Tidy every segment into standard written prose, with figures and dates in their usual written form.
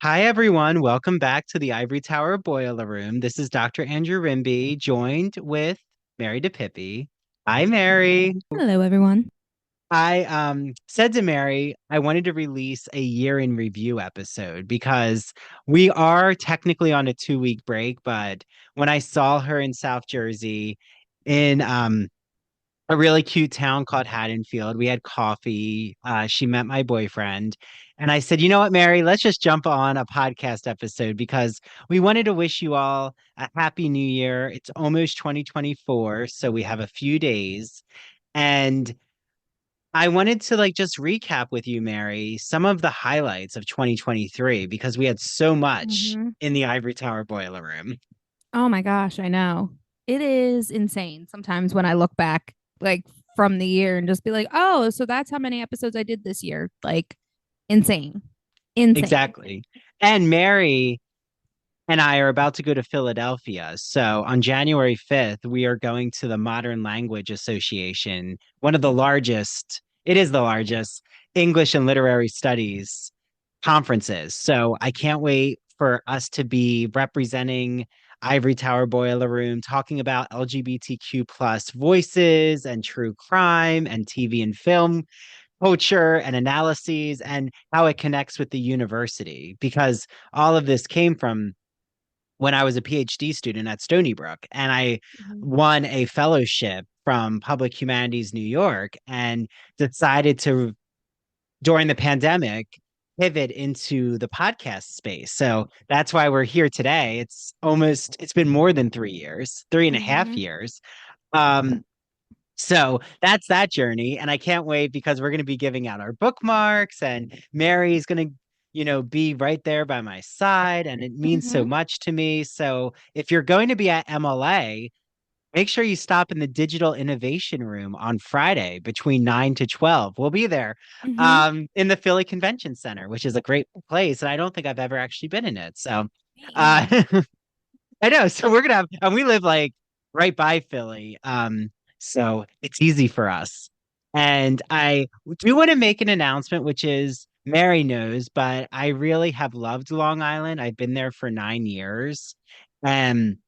Hi, everyone. Welcome back to the Ivory Tower Boiler Room. This is Dr. Andrew Rimby, joined with Mary DiPipi. Hi, Mary. Hello, everyone. I said to Mary, I wanted to release a year in review episode because we are technically on a 2 week break, but when I saw her in South Jersey in a really cute town called Haddonfield. We had coffee. She met my boyfriend. And I said, you know what, Mary, let's just jump on a podcast episode because we wanted to wish you all a happy new year. It's almost 2024, so we have a few days. And I wanted to just recap with you, Mary, some of the highlights of 2023 because we had so much hmm in the Ivory Tower Boiler Room. Oh my gosh, I know. It is insane sometimes when I look back, like from the year and just be like, oh, so that's how many episodes I did this year. Like, insane. Insane. Exactly. And Mary and I are about to go to Philadelphia. So on January 5th, we are going to the Modern Language Association, one of the largest, it is the largest English and literary studies conferences. So I can't wait for us to be representing Ivory Tower Boiler Room, talking about LGBTQ plus voices and true crime and TV and film culture and analyses and how it connects with the university because all of this came from when I was a PhD student at Stony Brook, and I Mhm. won a fellowship from Public Humanities New York and decided to, during the pandemic, pivot into the podcast space. So that's why we're here today. It's been more than 3 years, three and a half Mhm. years. Um, so that's that journey. And I can't wait because we're going to be giving out our bookmarks and Mary's going to, be right there by my side. And it means so Mhm. much to me. So if you're going to be at MLA, make sure you stop in the Digital Innovation Room on Friday between 9 to 12. We'll be there Mhm. in the Philly Convention Center, which is a great place. And I don't think I've ever actually been in it. So Me uh, either. I know. So we're gonna have, and we live right by Philly. So it's easy for us. And I do want to make an announcement, which is Mary knows, but I really have loved Long Island. I've been there for 9 years. And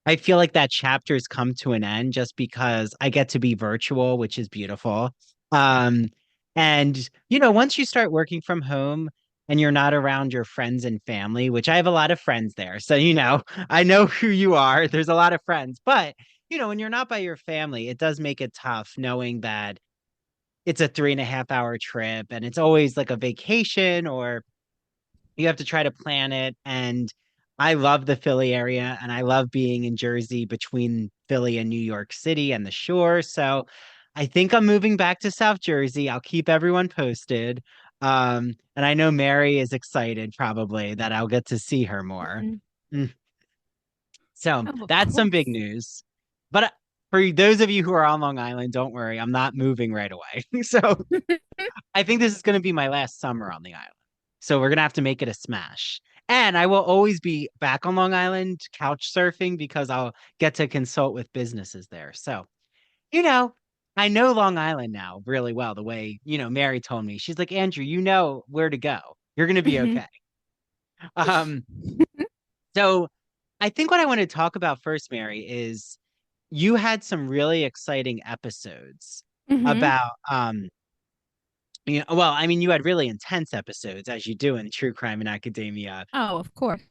I feel like that chapter's come to an end just because I get to be virtual, which is beautiful. Um, and once you start working from home and you're not around your friends and family, which I have a lot of friends there. So, I know who you are. There's a lot of friends, but when you're not by your family, it does make it tough knowing that it's a 3.5 hour trip and it's always like a vacation or you have to try to plan it. And I love the Philly area and I love being in Jersey between Philly and New York City and the shore. So I think I'm moving back to South Jersey. I'll keep everyone posted. And I know Mary is excited probably that I'll get to see her more. Mhm. Mm. So Oh, of that's some big course. news. But for those of you who are on Long Island, don't worry, I'm not moving right away. So I think this is going to be my last summer on the island. So we're going to have to make it a smash. And I will always be back on Long Island couch surfing because I'll get to consult with businesses there. So, you know, I know Long Island now really well, the way, Mary told me. She's like, Andrew, you know where to go. You're going to be Mhm. okay. Um, so I think what I want to talk about first, Mary, is you had some really exciting episodes Mhm. about well, I mean, you had really intense episodes as you do in true crime and academia. Oh, of course.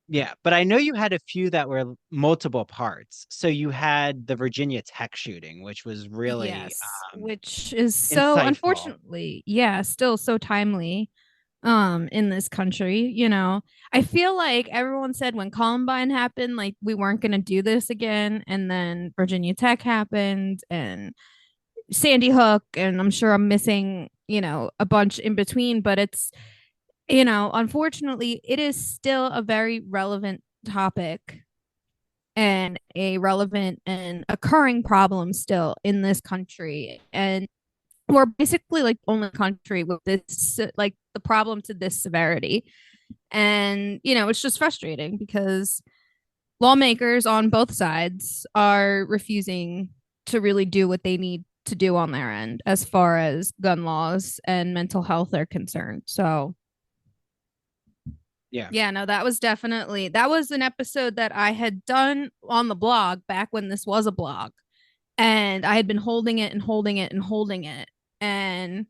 Yeah, but I know you had a few that were multiple parts. So you had the Virginia Tech shooting, which was really Yes, which is so insightful. unfortunately, yeah, still so timely in this country, I feel like everyone said when Columbine happened like we weren't going to do this again, and then Virginia Tech happened and Sandy Hook, and I'm sure I'm missing, a bunch in between, but it's, unfortunately it is still a very relevant topic and a relevant and occurring problem still in this country. And we're basically like the only country with this, like the problem to this severity. And, it's just frustrating because lawmakers on both sides are refusing to really do what they need to do on their end as far as gun laws and mental health are concerned. So, Yeah. Yeah, no, that was an episode that I had done on the blog back when this was a blog. And I had been holding it and holding it and holding it. And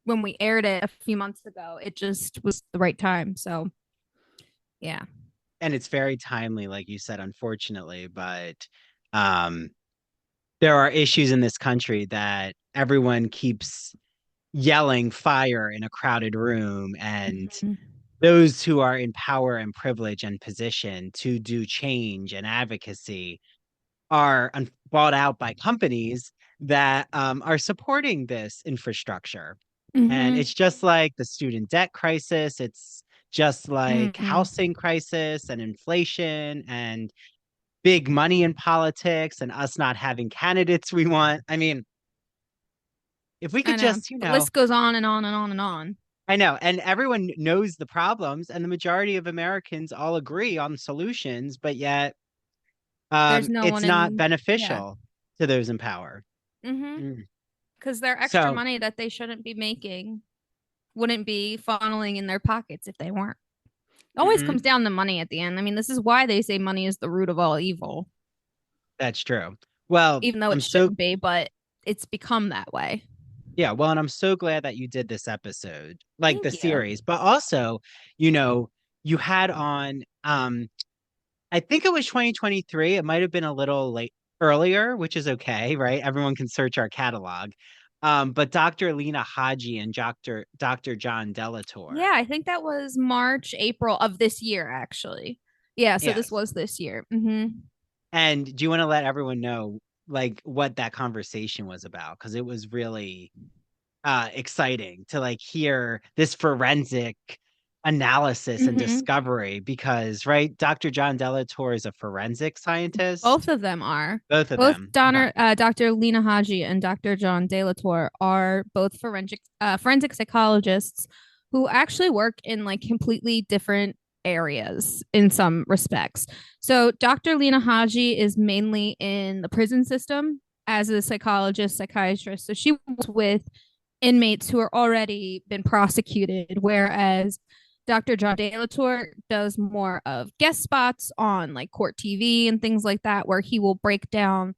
when we aired it a few months ago, it just was the right time. So, yeah. And it's very timely, like you said, unfortunately, but um there are issues in this country that everyone keeps yelling fire in a crowded room, and Mhm. those who are in power and privilege and position to do change and advocacy are bought out by companies that are supporting this infrastructure. And Mhm. it's just like the student debt crisis. It's just like Mhm. housing crisis and inflation and big money in politics and us not having candidates we want. I mean, if we I could know. just, The list goes on and on and on and on. I know, and everyone knows the problems, and the majority of Americans all agree on solutions, but yet There's no it's one not in, yeah. beneficial to those in power. Mhm. Mm. Because they're extra So money that they shouldn't be making wouldn't be funneling in their pockets if they weren't. It always mhm, comes down to money at the end. I mean, this is why they say money is the root of all evil, that's true. Well, even though it I'm so shouldn't be, but it's become that way. yeah, well, and I'm so glad that you did this episode, like the Thank you. series, but also, you know, you had on I think it was 2023. It might have been a little late earlier, which is okay, right? Everyone can search our catalog. But Dr. Lena Haji and Dr. John Delator. Yeah, I think that was March, April of this year, actually. Yeah, so this Yes. was this year. Hmm. And do you want to let everyone know like what that conversation was about? Because it was really exciting to like hear this forensic analysis and Hmm. discovery because, right, Dr. John Delator is a forensic Both scientist. of them are. Both of Both them. Okay. Dr. Lena Haji and Dr. John Delator are both forensic psychologists who actually work in like completely different areas in some respects. So Dr. Lena Haji is mainly in the prison system as a psychologist, psychiatrist. So she works with inmates who are already been prosecuted, whereas Dr. John Delator does more of guest spots on like court TV and things like that, where he will break down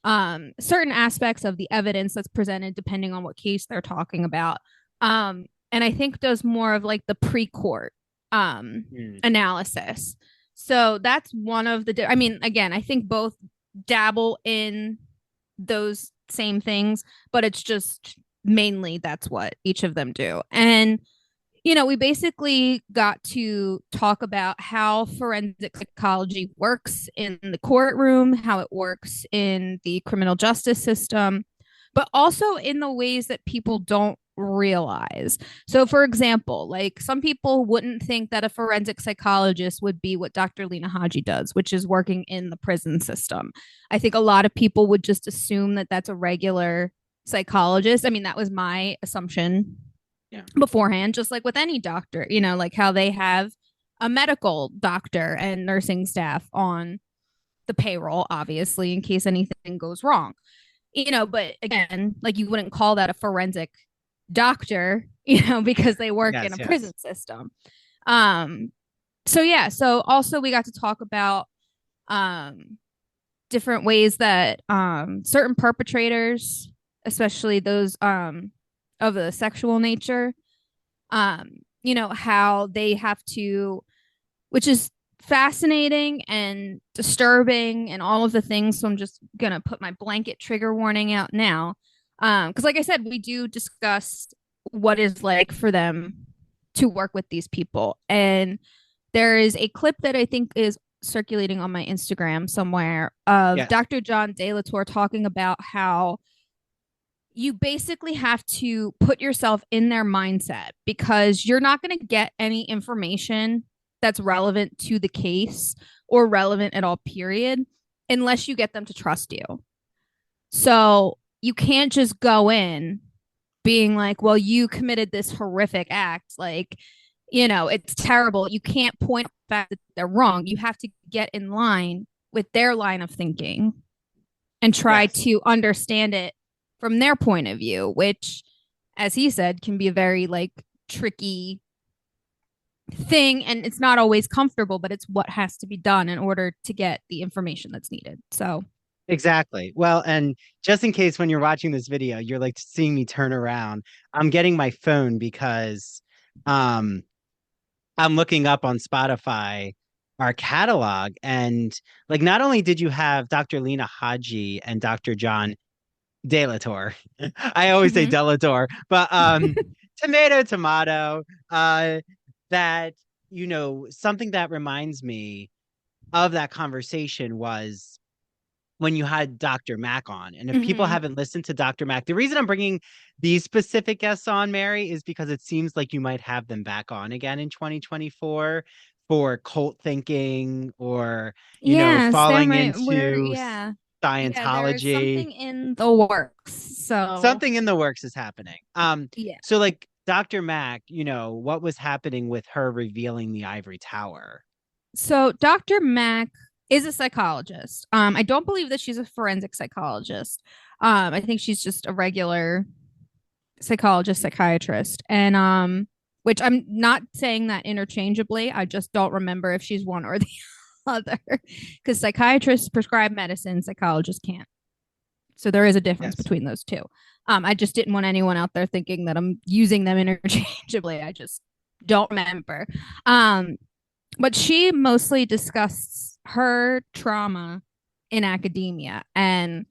certain aspects of the evidence that's presented depending on what case they're talking about. And I think does more of like the pre-court Hmm. analysis. So that's one of the. I mean, again, I think both dabble in those same things, but it's just mainly that's what each of them do. And we basically got to talk about how forensic psychology works in the courtroom, how it works in the criminal justice system, but also in the ways that people don't realize. So, for example, like some people wouldn't think that a forensic psychologist would be what Dr. Lena Haji does, which is working in the prison system. I think a lot of people would just assume that that's a regular psychologist. I mean, that was my assumption Yeah. beforehand, just like with any doctor, like how they have a medical doctor and nursing staff on the payroll, obviously, in case anything goes wrong. But again, like you wouldn't call that a forensic doctor, because they work in Yes, a prison yes. system. Um, so yeah, so also we got to talk about um different ways that certain perpetrators, especially those of the sexual nature, how they have to, which is fascinating and disturbing and all of the things. So I'm just gonna put my blanket trigger warning out now. Because like I said, we do discuss what it's like for them to work with these people. And there is a clip that I think is circulating on my Instagram somewhere of Yes. Dr. John Delator talking about how you basically have to put yourself in their mindset because you're not going to get any information that's relevant to the case or relevant at all, period, unless you get them to trust you. So you can't just go in being like, well, you committed this horrific act. Like, it's terrible. You can't point out the fact that they're wrong. You have to get in line with their line of thinking and try Yes. to understand it from their point of view, which, as he said, can be a very like tricky thing, and it's not always comfortable, but it's what has to be done in order to get the information that's needed. So Exactly. Well, and just in case when you're watching this video, you're like seeing me turn around, I'm getting my phone because um I'm looking up on Spotify our catalog, and like not only did you have Dr. Lena Haji and Dr. John Delator. I always say mm-hmm. Delator, but tomato, tomato. That something that reminds me of that conversation was when you had Dr. Mack on. And if people Mm-hmm. haven't listened to Dr. Mack, the reason I'm bringing these specific guests on, Mary, is because it seems like you might have them back on again in 2024 for cult thinking or, Yes, there falling might we're into yeah, there is Scientology. something in the works. So Something in the works is happening. yeah. So like Dr. Mack, what was happening with her revealing the ivory tower? So Dr. Mack is a psychologist. I don't believe that she's a forensic psychologist. I think she's just a regular psychologist, psychiatrist. And which I'm not saying that interchangeably. I just don't remember if she's one or the other. Because psychiatrists prescribe medicine, psychologists can't. So there is a difference Yes. between those two. I just didn't want anyone out there thinking that I'm using them interchangeably. I just don't remember. Um, but she mostly discussed her trauma in academia and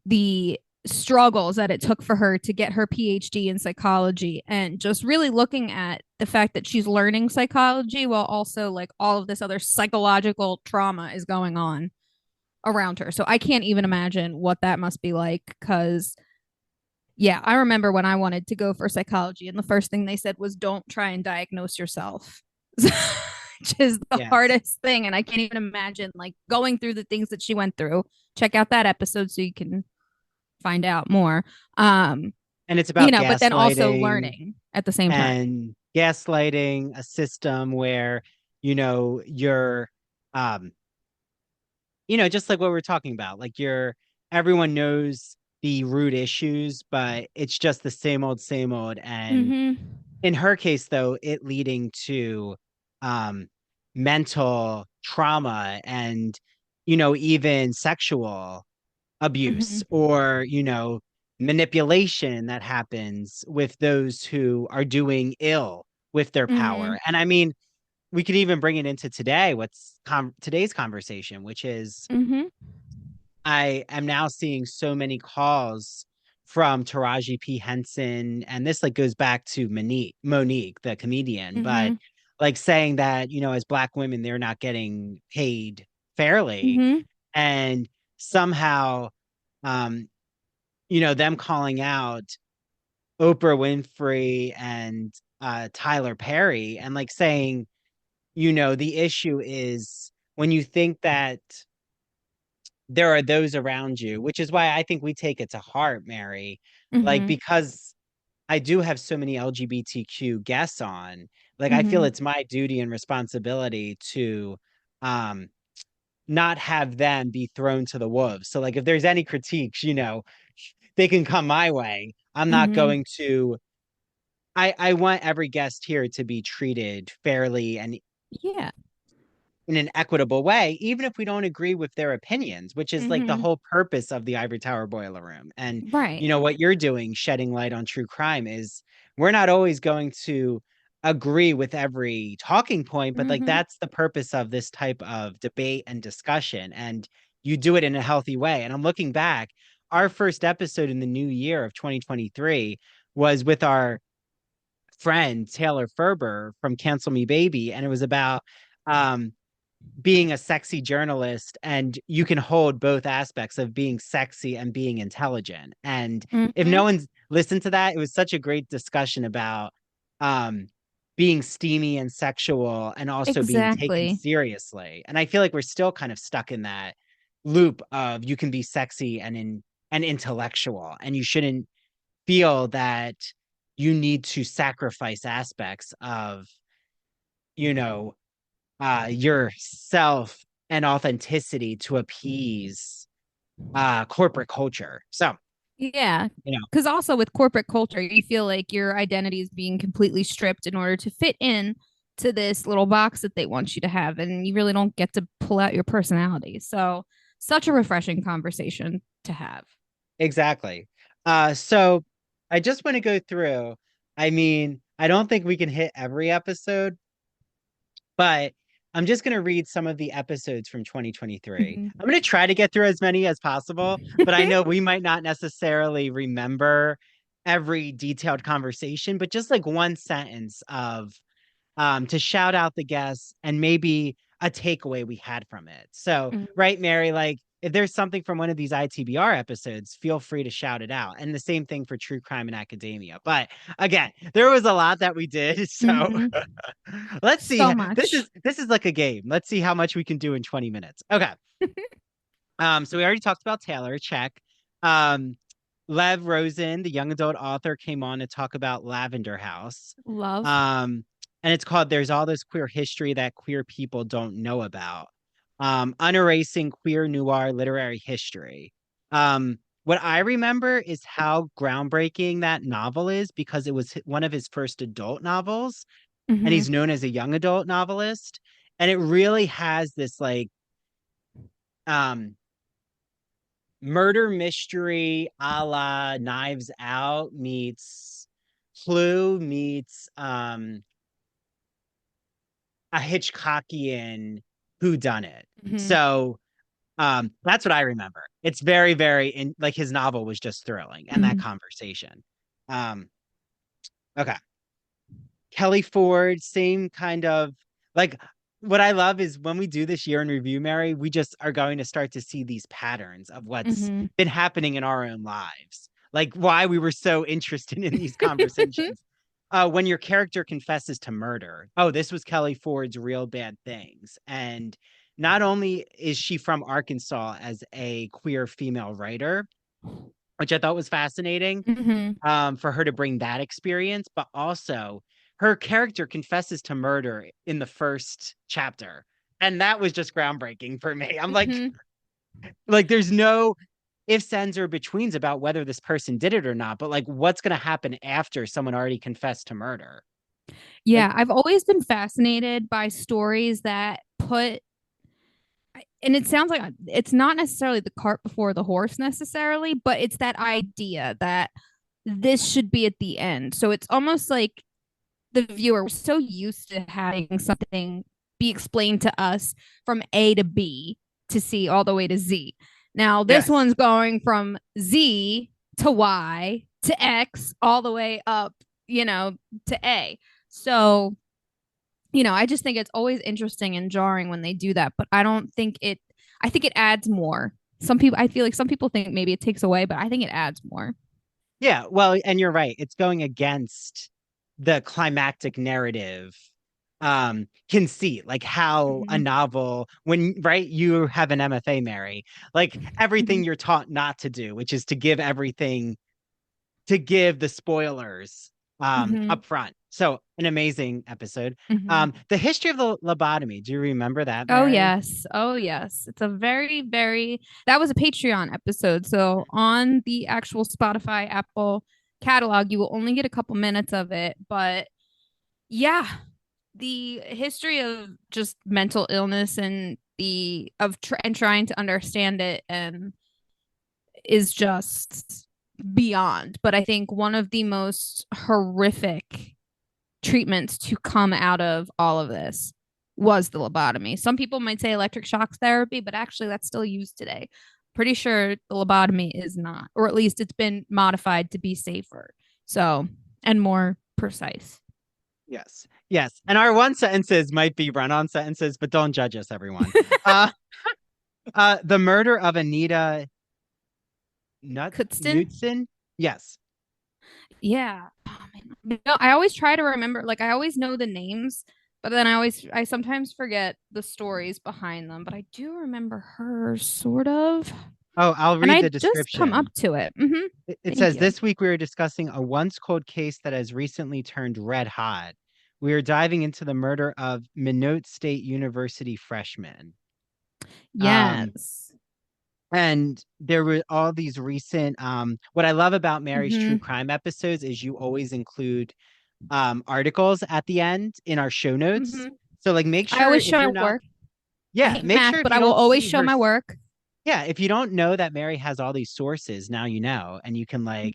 the struggles that it took for her to get her PhD in psychology, and just really looking at the fact that she's learning psychology while also like all of this other psychological trauma is going on around her. So I can't even imagine what that must be like, because yeah, I remember when I wanted to go for psychology and the first thing they said was don't try and diagnose yourself. Which is the Yes. hardest thing, and I can't even imagine like going through the things that she went through. Check out that episode so you can find out more. Um, And it's about but then also gaslighting learning at the same time. and gaslighting a system where, you're um just like what we're talking about, like everyone knows the root issues, but it's just the same old. And Mm-hmm. in her case, though, it leading to um, mental trauma and, even sexual Mm-hmm. abuse or, manipulation that happens with those who are doing ill with their Mm-hmm. power. And I mean, we could even bring it into today, today's conversation, which is Mm-hmm. I am now seeing so many calls from Taraji P. Henson, and this like goes back to Monique, the comedian, but Mm-hmm. like saying that, as Black women, they're not getting paid fairly. Mm-hmm. And somehow, um, them calling out Oprah Winfrey and Tyler Perry and like saying, the issue is when you think that there are those around you, which is why I think we take it to heart, Mary. Like, Mm-hmm. because I do have so many LGBTQ guests on, like, I feel Mm-hmm. it's my duty and responsibility to um, not have them be thrown to the wolves. So, like, if there's any critiques, they can come my way. I'm not Mm-hmm. going to, I want every guest here to be treated fairly and Yeah. in an equitable way, even if we don't agree with their opinions, which is like the Mm-hmm. whole purpose of the Ivory Tower Boiler Room. And, Right. what you're doing, shedding light on true crime, is we're not always going to agree with every talking point, but like Mm-hmm. that's the purpose of this type of debate and discussion. And you do it in a healthy way. And I'm looking back, our first episode in the new year of 2023 was with our friend Taylor Ferber from Cancel Me Baby. And it was about, um, being a sexy journalist, and you can hold both aspects of being sexy and being intelligent. And if Mm-hmm. no one's listened to that, it was such a great discussion about um being steamy and sexual and also being taken Exactly. seriously. And I feel like we're still kind of stuck in that loop of you can be sexy and intellectual, and you shouldn't feel that you need to sacrifice aspects of, you know, yourself and authenticity to appease corporate culture. So, Yeah. you know, Because also with corporate culture, you feel like your identity is being completely stripped in order to fit in to this little box that they want you to have, and you really don't get to pull out your personality. So, such a refreshing conversation to have. Exactly. So I just want to go through. I mean, I don't think we can hit every episode, but I'm just going to read some of the episodes from 2023. Mm-hmm. I'm going to try to get through as many as possible, but I know we might not necessarily remember every detailed conversation, but just like one sentence of to shout out the guests and maybe a takeaway we had from it. So, right, Mary, like if there's something from one of these ITBR episodes, feel free to shout it out. And the same thing for True Crime and Academia. But again, there was a lot that we did. So Mm-hmm. let's So see. This much. is this is like a game. Let's see how much we can do in 20 minutes. Okay. So we already talked about Taylor, check. Um, Lev Rosen, the young adult author, came on to talk about Lavender House. Love. Um, and it's called There's All This Queer History That Queer People Don't Know About. Unerasing Queer Noir Literary History. What I remember is how groundbreaking that novel is because it was one of his first adult novels, and Mm-hmm. he's known as a young adult novelist. And it really has this like um murder mystery a la Knives Out meets Clue meets a Hitchcockian whodunit. Mm-hmm. So that's what I remember. It's very, very in like his novel was just thrilling and that Mm-hmm. conversation. Um, okay. Kelly Ford, same kind of like what I love is when we do this year in review, Mary, we just are going to start to see these patterns of what's Mm-hmm. been happening in our own lives, like why we were so interested in these conversations. When your character confesses to murder, oh, this was Kelly Ford's Real Bad Things. And not only is she from Arkansas as a queer female writer, which I thought was fascinating, Mm-hmm. for her to bring that experience, but also her character confesses to murder in the first chapter. And that was just groundbreaking for me. I'm Mm-hmm. like there's no ifs, ands, or betweens about whether this person did it or not, but like what's gonna happen after someone already confessed to murder? Like, Yeah, I've always been fascinated by stories that put, and it sounds like it's not necessarily the cart before the horse necessarily, but it's that idea that this should be at the end. So it's almost like the viewer, we're so used to having something be explained to us from A to B to C all the way to Z. Now, this yes. one's going from Z to Y to X all the way up, to A. So, I just think it's always interesting and jarring when they do that, but I think it adds more. I feel like some people think maybe it takes away, but I think it adds more. Yeah, well, and you're right. It's going against the climactic narrative conceit, like how a Mm-hmm. novel, when right, you have an MFA, Mary, like Mm-hmm. everything you're taught not to do, which is to give everything, to give the spoilers Mm-hmm. up front. So an amazing episode. Mm-hmm. The history of the lobotomy. Do you remember that, Oh Mary? yes. Oh yes. It's a very, very that was a Patreon episode. So on the actual Spotify, Apple catalog, you will only get a couple minutes of it. But yeah, the history of just mental illness and and trying to understand it and is just beyond. But I think one of the most horrific treatments to come out of all of this was the lobotomy. Some people might say electric shock therapy, but actually that's still used today. Pretty sure the lobotomy is not, or at least it's been modified to be safer. So, and more precise. Yes. Yes. And our one sentences might be run-on sentences, but don't judge us, everyone. Uh the murder of Anita Kutzton? Knutson? Yes. Yeah. Oh, man. No, I always try to remember, like, I always know the names, but then I sometimes forget the stories behind them. But I do remember her, sort of. Oh, I'll And read I the just come up description. to it. Mm-hmm. It Thank says you. this week we are discussing a once cold case that has recently turned red hot. We are diving into the murder of Minot State University freshman. Um, Yes. and there were all these recent what I love about Mary's true Mm-hmm. crime episodes is you always include articles at the end in our show notes. Hmm. So like make I sure always if show my you're not, work. I yeah, hate make math, sure if but you I will don't always see show her, my work. yeah, if you don't know that Mary has all these sources, now you know, and you can like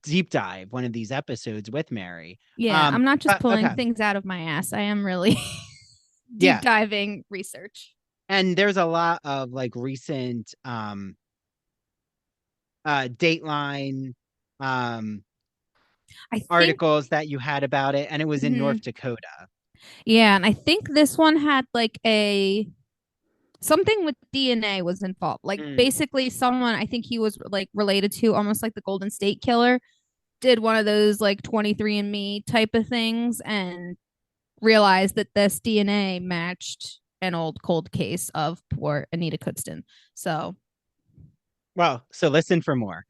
deep dive one of these episodes with Mary. Yeah, I'm not just But pulling okay, things out of my ass. I am really deep yeah. diving research. And there's a lot of like recent Dateline um I think, articles that you had about it, and it was in mhm. North Dakota. Yeah, and I think this one had like a something with DNA was involved. Like Mm. basically someone I think he was like related to almost like the Golden State Killer did one of those like 23andMe type of things and realized that this DNA matched an old cold case of poor Anita Coodston. So, Well, so listen for more.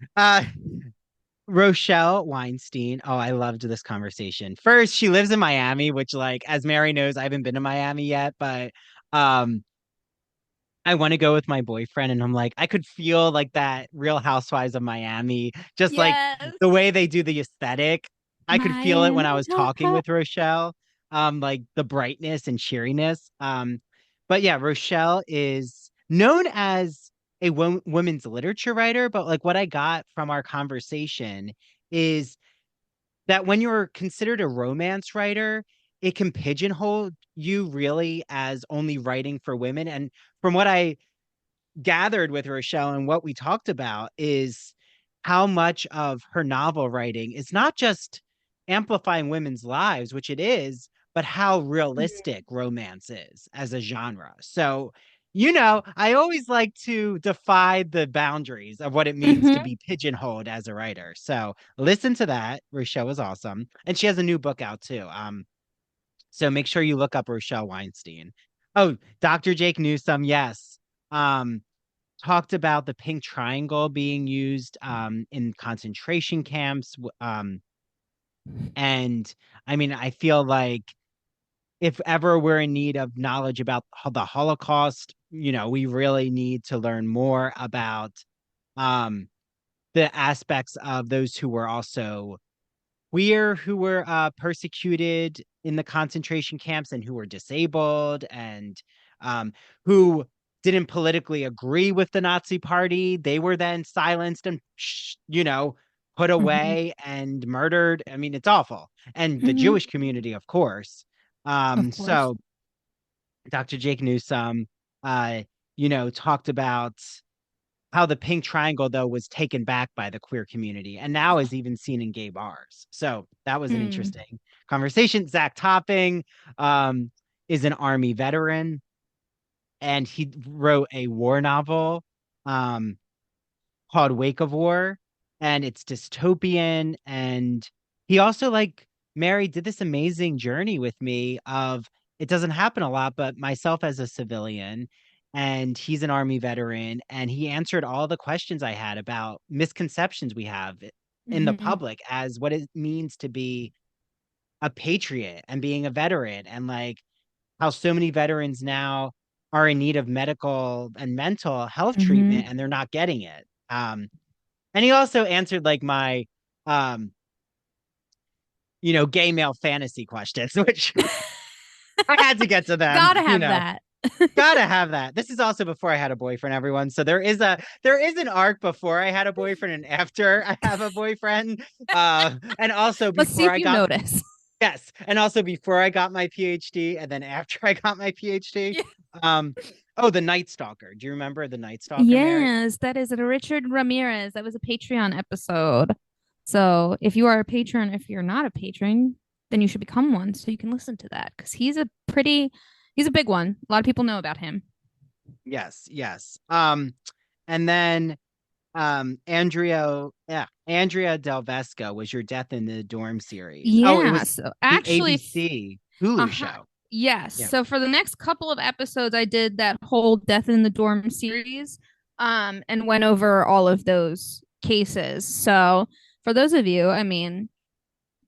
Rochelle Weinstein. Oh, I loved this conversation. First, she lives in Miami, which like as Mary knows, I haven't been to Miami yet, but um I want to go with my boyfriend, and I'm like, I could feel like that Real Housewives of Miami, just like yes, the way they do the aesthetic. I could feel it when I Miami was hot, talking hot. with Rochelle, like the brightness and cheeriness. But yeah, Rochelle is known as a women's literature writer, but like what I got from our conversation is that when you're considered a romance writer, it can pigeonhole you really as only writing for women. And from what I gathered with Rochelle and what we talked about is how much of her novel writing is not just amplifying women's lives, which it is, but how realistic romance is as a genre. So, I always like to defy the boundaries of what it means to Mm-hmm. be pigeonholed as a writer. So, listen to that. Rochelle was awesome. And she has a new book out too. So make sure you look up Rochelle Weinstein. Oh, Dr. Jake Newsome, yes. Um, talked about the pink triangle being used in concentration camps. And I mean, I feel like if ever we're in need of knowledge about the Holocaust, we really need to learn more about um, the aspects of those who were also queer, who were persecuted in the concentration camps and who were disabled and who didn't politically agree with the Nazi party. They were then silenced and, put Mm-hmm. away and murdered. I mean, it's awful. And the Mm-hmm. Jewish community, of course. Of course. So Dr. Jake Newsome, uh, talked about how the pink triangle though was taken back by the queer community and now is even seen in gay bars. So that was an Mm. interesting conversation. Zach Topping um, is an army veteran, and he wrote a war novel um, called Wake of War, and it's dystopian. And he also like Mary did this amazing journey with me of it doesn't happen a lot, but myself as a civilian, and he's an army veteran, and he answered all the questions I had about misconceptions we have in the Mm-hmm. public as what it means to be a patriot and being a veteran, and like how so many veterans now are in need of medical and mental health Mm-hmm. treatment and they're not getting it. And he also answered like my um, gay male fantasy questions, which I had to get to them, Gotta have that. Gotta have that. This is also before I had a boyfriend, everyone. So there is an arc before I had a boyfriend and after I have a boyfriend. And also Let's see before if I you got notice. yes, and also before I got my PhD and then after I got my PhD. Yeah. Um, oh, the Night Stalker. Do you remember the Night Stalker, Mary? Yes, that is a Richard Ramirez. That was a Patreon episode. So if you are a patron, if you're not a patron, then you should become one so you can listen to that because he's a big one. A lot of people know about him. Yes, yes. And then Andrea Del Vesco was your Death in the Dorm series. Oh, it Yeah. was So the actually, ABC Hulu uh-huh. show. Yes. Yeah. So for the next couple of episodes, I did that whole Death in the Dorm series, and went over all of those cases. So for those of you, I mean,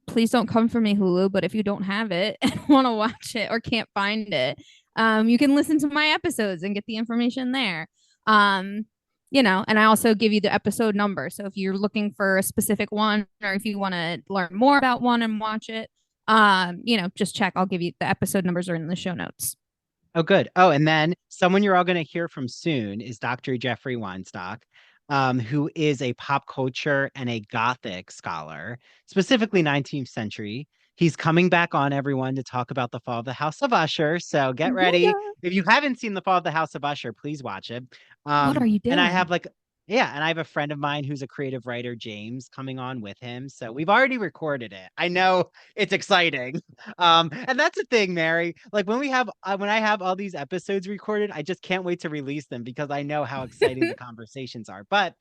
please don't come for me, Hulu, but if you don't have it and want to watch it or can't find it, you can listen to my episodes and get the information there. Um, and I also give you the episode number. So if you're looking for a specific one or if you want to learn more about one and watch it, Just check. I'll give you the episode numbers are in the show notes. Oh, good. Oh, and then someone you're all going to hear from soon is Dr. Jeffrey Weinstock, who is a pop culture and a Gothic scholar, specifically 19th century. He's coming back on, everyone, to talk about the fall of the House of Usher. So get Yeah, ready. yeah. If you haven't seen the fall of the House of Usher, please watch it. What are you And I doing? have like, yeah, and I have a friend of mine who's a creative writer, James, coming on with him. So we've already recorded it. I know it's exciting. And that's the thing, Mary. Like when I have all these episodes recorded, I just can't wait to release them because I know how exciting the conversations are. But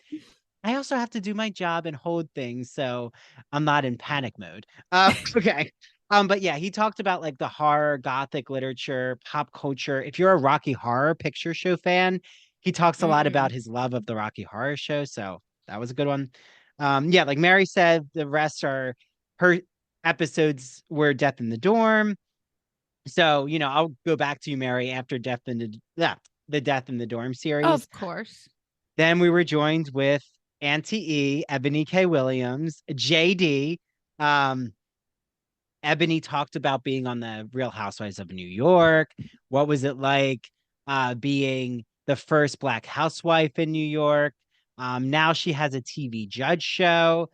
I also have to do my job and hold things, so I'm not in panic mode. Okay. But yeah, he talked about like the horror, gothic literature, pop culture. If you're a Rocky Horror Picture Show fan, he talks a lot about Mm. his love of the Rocky Horror Show. So that was a good one. Yeah, like Mary said, the rest are her episodes were Death in the Dorm. So, I'll go back to you, Mary, after the Death in the Dorm series. Of course. Then we were joined with Auntie E, Ebony K. Williams, JD. Um, Ebony talked about being on the Real Housewives of New York. What was it like being the first Black housewife in New York? Now she has a TV judge show.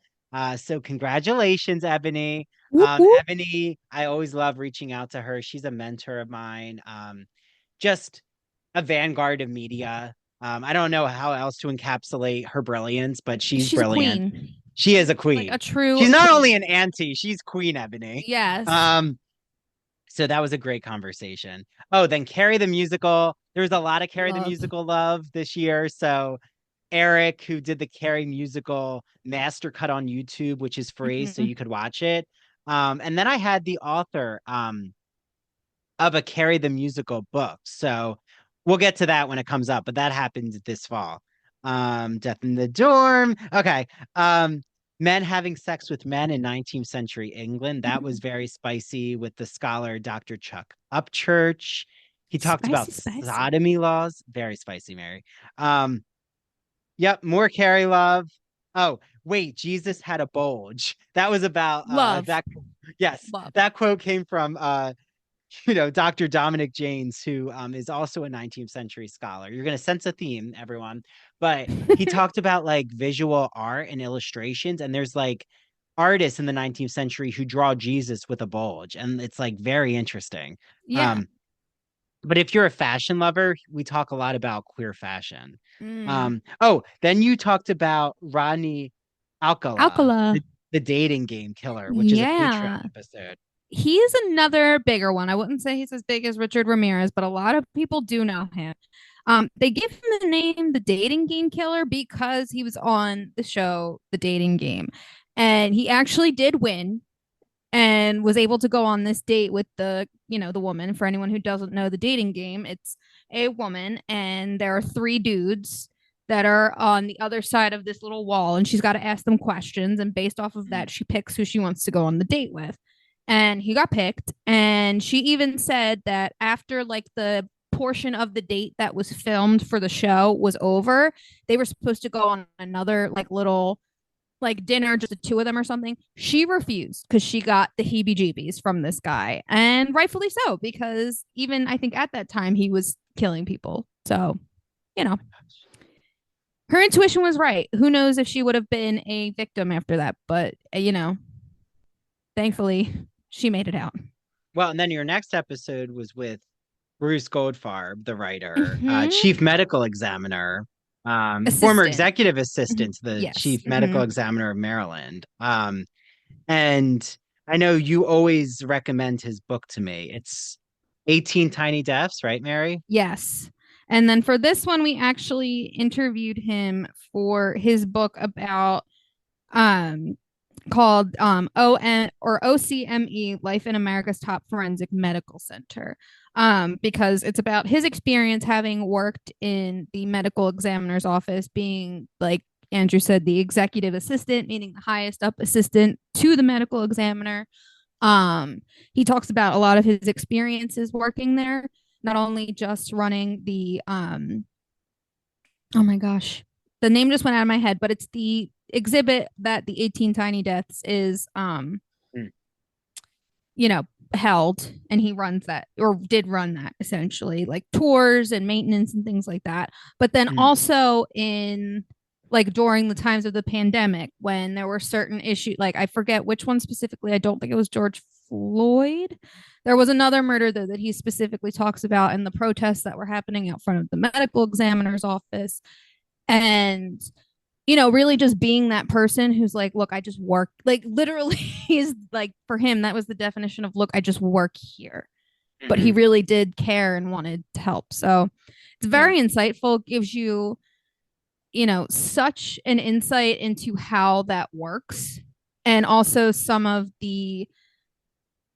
So congratulations, Ebony. Whoop, whoop. Ebony, I always love reaching out to her. She's a mentor of mine. Just a vanguard of media. I don't know how else to encapsulate her brilliance, but she's She's a brilliant. queen. She is a Like a queen. true She's not only queen. an auntie, she's Queen Ebony. Yes. Um, so that was a great conversation. Oh, then Carrie the musical. There's a lot of Carrie the Love. musical love this year. So Eric, who did the Carrie musical master cut on YouTube, which is free, so Mhm. you could watch it. And then I had the author, of a Carrie the Musical book. So we'll get to that when it comes up, but that happened this fall. Death in the Dorm. Okay. Um, Men having sex with men in 19th century England. That was very spicy with the scholar Dr. Chuck Upchurch. He talked about Spicy, spicy. sodomy laws. Very spicy, Mary. Um, yep, more Carrie love. Oh, wait, Jesus had a bulge. That was about Love. that. Yes, Love. that quote came from Dr. Dominic Janes, who is also a 19th century scholar. You're going to sense a theme, everyone. But he talked about like visual art and illustrations, and there's like artists in the 19th century who draw Jesus with a bulge, and it's like very interesting. Yeah. Um, but if you're a fashion lover, we talk a lot about queer fashion. Mm. Oh, then you talked about Rodney Alcala, Alcala. the dating game killer, which is a Patreon Yeah. episode. He's another bigger one. I wouldn't say he's as big as Richard Ramirez, but a lot of people do know him. They give him the name the dating game killer because he was on the show The Dating Game. And he actually did win and was able to go on this date with the woman. For anyone who doesn't know the dating game, it's a woman and there are three dudes that are on the other side of this little wall, and she's got to ask them questions, and based off of that she picks who she wants to go on the date with. And he got picked, and she even said that after like the portion of the date that was filmed for the show was over, they were supposed to go on another like little like dinner, just the two of them or something. She refused because she got the heebie jeebies from this guy. And rightfully so, because even I think at that time he was killing people. So, you know, her intuition was right. Who knows if she would have been a victim after that? But, thankfully she made it out. Well, and then your next episode was with Bruce Goldfarb, the writer, Mm-hmm. chief medical examiner, former Assistant. executive Mm-hmm. assistant to the Yes. chief medical Mm-hmm. examiner of Maryland. And I know you always recommend his book to me. It's 18 Tiny Deaths, right, Mary? Yes. And then for this one, we actually interviewed him for his book about um called ON or OCME, Life in America's Top Forensic Medical Center, because it's about his experience having worked in the medical examiner's office, being like Andrew said, the executive assistant, meaning the highest up assistant to the medical examiner. He talks about a lot of his experiences working there, not only just running the oh my gosh, the name just went out of my head, but it's the exhibit that the 18 Tiny Deaths is Mm. you know, held, and he runs that, or did run that, essentially, like tours and maintenance and things like that. But then Mm, also in like during the times of the pandemic when there were certain issues, like I forget which one specifically, I don't think it was George Floyd. There was another murder though that he specifically talks about in the protests that were happening out front of the medical examiner's office. And really just being that person who's like, look, I just work, like literally, he's like, for him, that was the definition of, look, I just work here. But he mhm. really did care and wanted to help. So it's Yeah. very insightful, gives you, such an insight into how that works, and also some of the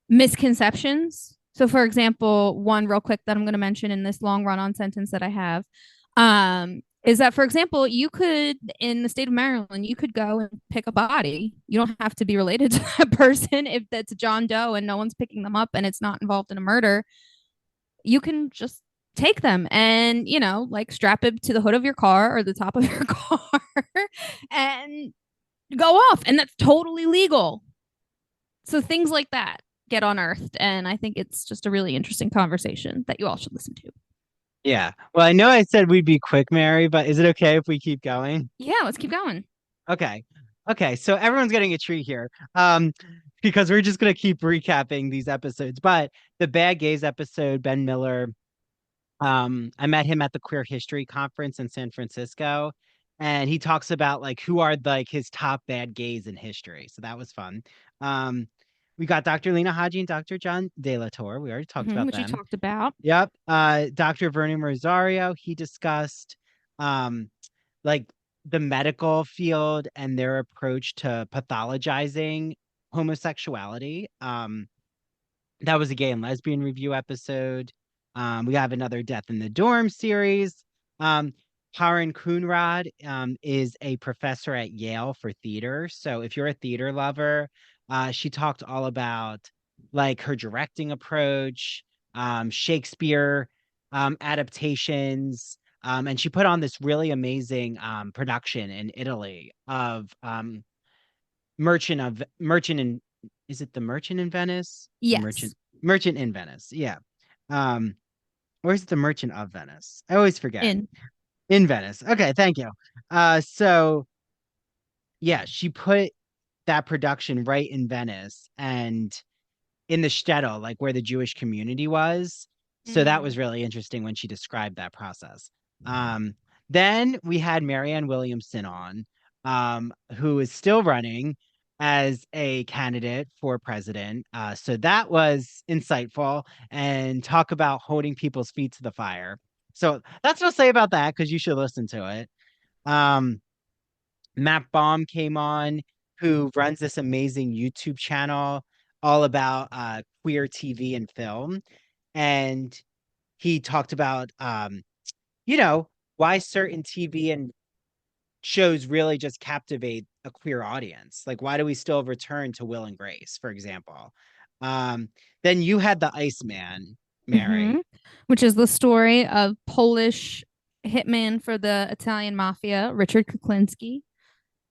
misconceptions. So, for example, one real quick that I'm going to mention in this long run on sentence that I have, is that, for example, you could, in the state of Maryland, you could go and pick a body. You don't have to be related to that person. If that's John Doe and no one's picking them up and it's not involved in a murder, you can just take them and, like strap it to the hood of your car or the top of your car and go off. And that's totally legal. So things like that get unearthed. And I think it's just a really interesting conversation that you all should listen to. Yeah. Well, I know I said we'd be quick, Mary, but is it okay if we keep going? Yeah, let's keep going. Okay. Okay. So everyone's getting a treat here. Because we're just gonna keep recapping these episodes. But the Bad Gays episode, Ben Miller, I met him at the Queer History Conference in San Francisco, and he talks about like who are like his top bad gays in history. So that was fun. Um, we got Dr. Lena Haji and Dr. John De La Torre. We already talked about Which we them. talked about. Yep. Dr. Vernon Rosario, he discussed um like the medical field and their approach to pathologizing homosexuality. That was a gay and lesbian review episode. We have another Death in the Dorm series. Karen Coonrod is a professor at Yale for theater. So if you're a theater lover, she talked all about like her directing approach, Shakespeare adaptations, and she put on this really amazing production in Italy of Merchant in is it the Merchant in Venice? The Yes. Merchant in Venice. Yeah. Um, or is it the Merchant of Venice? I always forget. In. In Venice. Okay, thank you. So yeah, she put that production right in Venice and in the shtetl, like where the Jewish community was. So that was Mm. really interesting when she described that process. Um, then we had Marianne Williamson on, who is still running as a candidate for president. So that was insightful and talk about holding people's feet to the fire. So that's what I'll say about that because you should listen to it. Um, Matt Baum came on, who runs this amazing YouTube channel all about queer TV and film. And he talked about, you know, why certain TV and shows really just captivate a queer audience. Like, why do we still return to Will and Grace, for example? Um, then you had the Iceman, Mm-hmm. Mary. Which is the story of Polish hitman for the Italian mafia, Richard Kuklinski.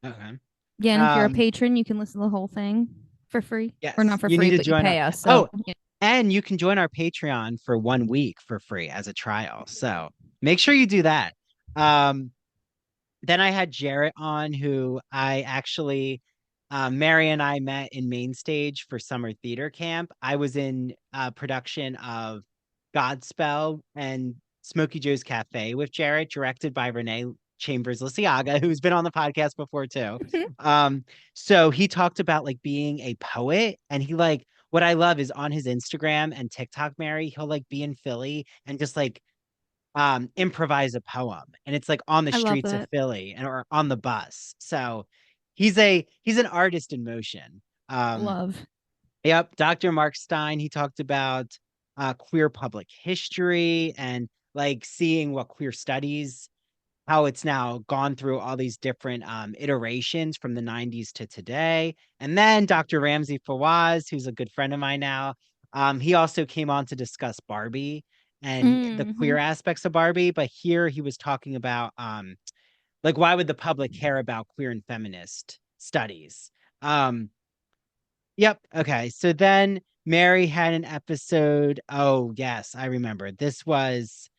Okay. Again, if you're a Um, patron, you can listen to the whole thing for free. Or yes, not for you need free, to but you join our. pay us. So, Oh, yeah. and you can join our Patreon for 1 week for free as a trial. So make sure you do that. Um, then I had Jarrett on, who I actually, Mary and I met in main stage for summer theater camp. I was in production of Godspell and Smokey Joe's Cafe with Jarrett, directed by Renee Chambers Lisiaga, who's been on the podcast before too. Um, so he talked about like being a poet, and he like what I love is on his Instagram and TikTok, Mary, he'll like be in Philly and just like improvise a poem, and it's like on the I love streets of that. Philly and or on the bus. So he's an artist in motion. Love. Yep, Dr. Mark Stein, he talked about queer public history and like seeing what queer studies, how it's now gone through all these different iterations from the 90s to today. And then Dr. Ramsey Fawaz, who's a good friend of mine now, he also came on to discuss Barbie and the Mm-hmm. queer aspects of Barbie. But here he was talking about like why would the public care about queer and feminist studies? Um, Yep. Okay. So then Mary had an episode. Oh, yes, I remember. This was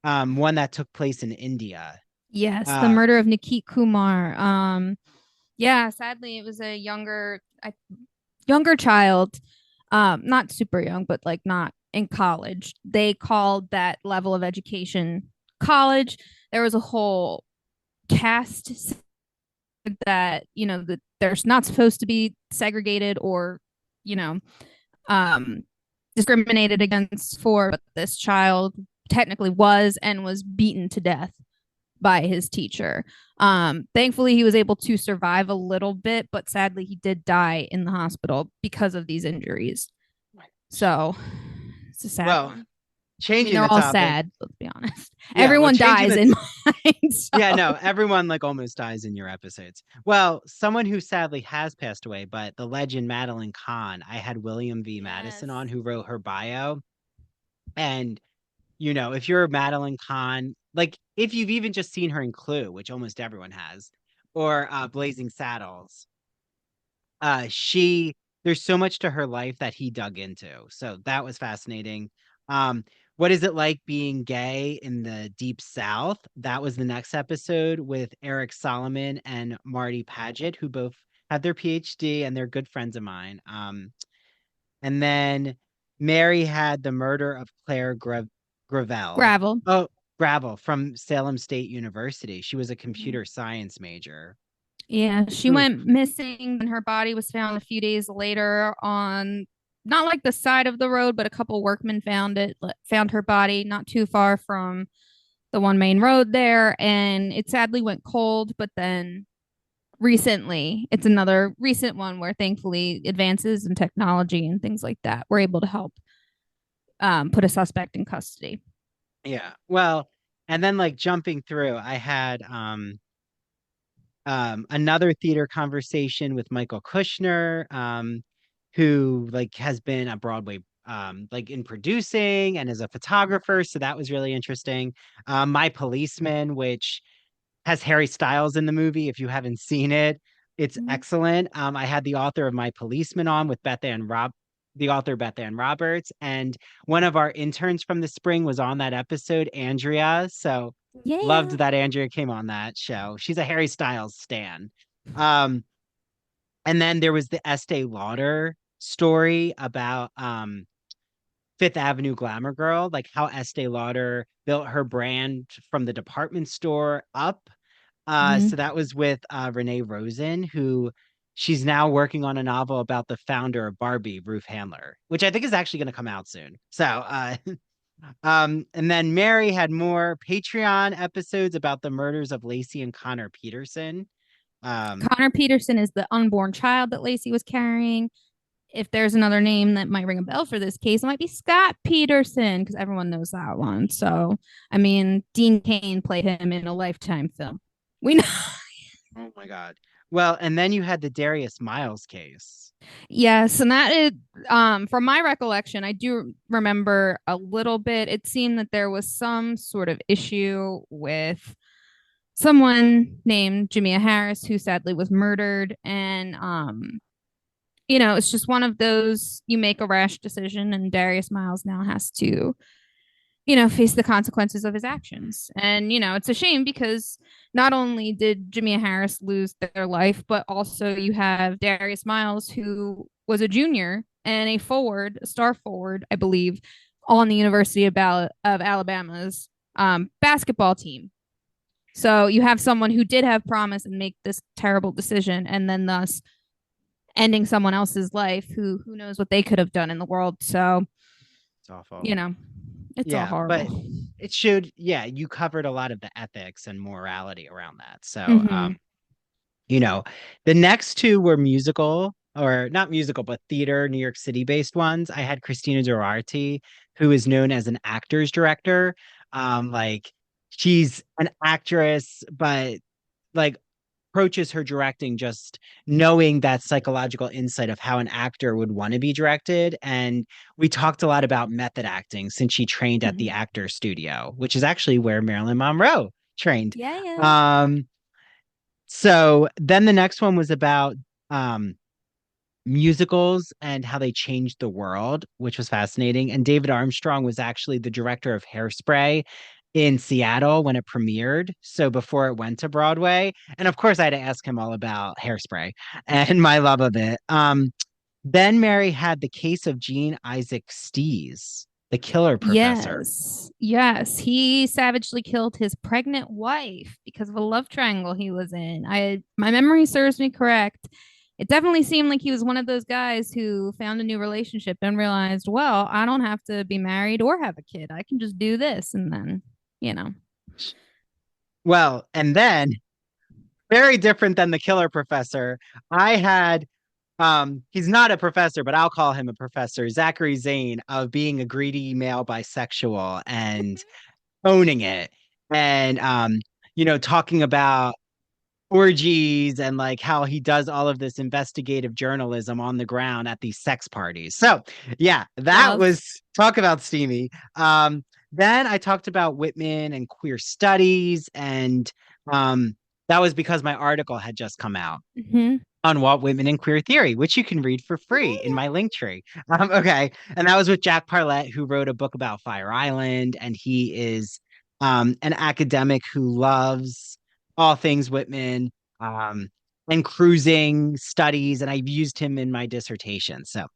one that took place in India. Yes, the Uh murder of Nikit Kumar. Yeah, sadly, it was a younger child, not super young, but like not in college. They called that level of education college. There was a whole cast that that there's not supposed to be segregated or you know um discriminated against for, but this child technically was and was beaten to death by his teacher. Thankfully, he was able to survive a little bit, but sadly, he did die in the hospital because of these injuries. So it's a sad well, one. I mean, changing they're the all topic. sad, let's be honest. Yeah, well, Everyone changing dies the in mine. So, yeah, no, everyone like almost dies in your episodes. Well, someone who sadly has passed away, but the legend Madeline Kahn, I had William V. Madison yes. on who wrote her bio. And, if you're Madeline Kahn, like if you've even just seen her in Clue, which almost everyone has, or Blazing Saddles, she there's so much to her life that he dug into. So that was fascinating. Um, what is it like being gay in the deep south? That was the next episode with Eric Solomon and Marty Paget, who both have their PhD and they're good friends of mine. And then Mary had the murder of Gravel. Gravel. Oh, Gravel from Salem State University. She was a Mm-hmm. computer science major. Yeah, she Ooh, went missing and her body was found a few days later on not like the side of the road, but a couple workmen found her body not too far from the one main road there, and it sadly went cold, but then recently, it's another recent one where thankfully advances in technology and things like that were able to help put a suspect in custody. yeah. Well, and then like jumping through, I had another theater conversation with Michael Kushner, who like has been a Broadway like in producing and as a photographer. So that was really interesting. My Policeman, which has Harry Styles in the movie. If you haven't seen it, it's Mm-hmm. excellent. I had the author of My Policeman on with the author Beth Ann Roberts, and one of our interns from the spring was on that episode, Andrea. So loved Yeah. that Andrea came on that show. She's a Harry Styles stan. Um, and then there was the Estee Lauder story about Fifth Avenue Glamour Girl, like how Estee Lauder built her brand from the department store up. So Mm-hmm. that was with Renee Rosen, who she's now working on a novel about the founder of Barbie, Ruth Handler, which I think is actually going to come out soon. So, and then Mary had more Patreon episodes about the murders of Lacey and Connor Peterson. Um, Connor Peterson is the unborn child that Lacey was carrying. If there's another name that might ring a bell for this case, it might be Scott Peterson because everyone knows that one. So, I mean, Dean Cain played him in a Lifetime film. We know. oh my God. Well, and then you had the Darius Miles case. Yes, and that is from my recollection, I do remember a little bit. It seemed that there was some sort of issue with someone named Jamia Harris who sadly was murdered and it's just one of those you make a rash decision and Darius Miles now has to face the consequences of his actions. And, it's a shame because not only did Jamia Harris lose their life, but also you have Darius Miles, who was a junior and a star forward, I believe, on the University of Alabama's basketball team. So you have someone who did have promise and make this terrible decision, and then thus ending someone else's life who knows what they could have done in the world. So, It's awful. you know, it's all Yeah, horrible. but it should, yeah, you covered a lot of the ethics and morality around that. So, Mm-hmm. you know, the next two were musical or not musical, but theater, New York City based ones. I had Christina Durarte, who is known as an actor's director. Like she's an actress, but like approaches her directing just knowing that psychological insight of how an actor would want to be directed. And we talked a lot about method acting since she trained at the Mm-hmm. actor studio, which is actually where Marilyn Monroe trained. Yeah, yeah. So then the next one was about um musicals and how they changed the world, which was fascinating. And David Armstrong was actually the director of Hairspray in Seattle when it premiered. So before it went to Broadway. And of course, I had to ask him all about Hairspray and my love of it. Then Mary had the case of Jean Isaac Stees, the killer professor. Yes. Yes. He savagely killed his pregnant wife because of a love triangle he was in. My memory serves me correct. It definitely seemed like he was one of those guys who found a new relationship and realized, well, I don't have to be married or have a kid. I can just do this. And then, you know. Well, and then very different than the killer professor. I had he's not a professor, but I'll call him a professor, Zachary Zane, of being a greedy male bisexual and owning it. And talking about orgies and like how he does all of this investigative journalism on the ground at these sex parties. So yeah, that Love. was talk about steamy. Then I talked about Whitman and queer studies, and that was because my article had just come out Mm-hmm. on Walt Whitman and queer theory, which you can read for free in my link tree. Okay, and that was with Jack Parlett, who wrote a book about Fire Island, and he is an academic who loves all things Whitman um, and cruising studies, and I've used him in my dissertation. So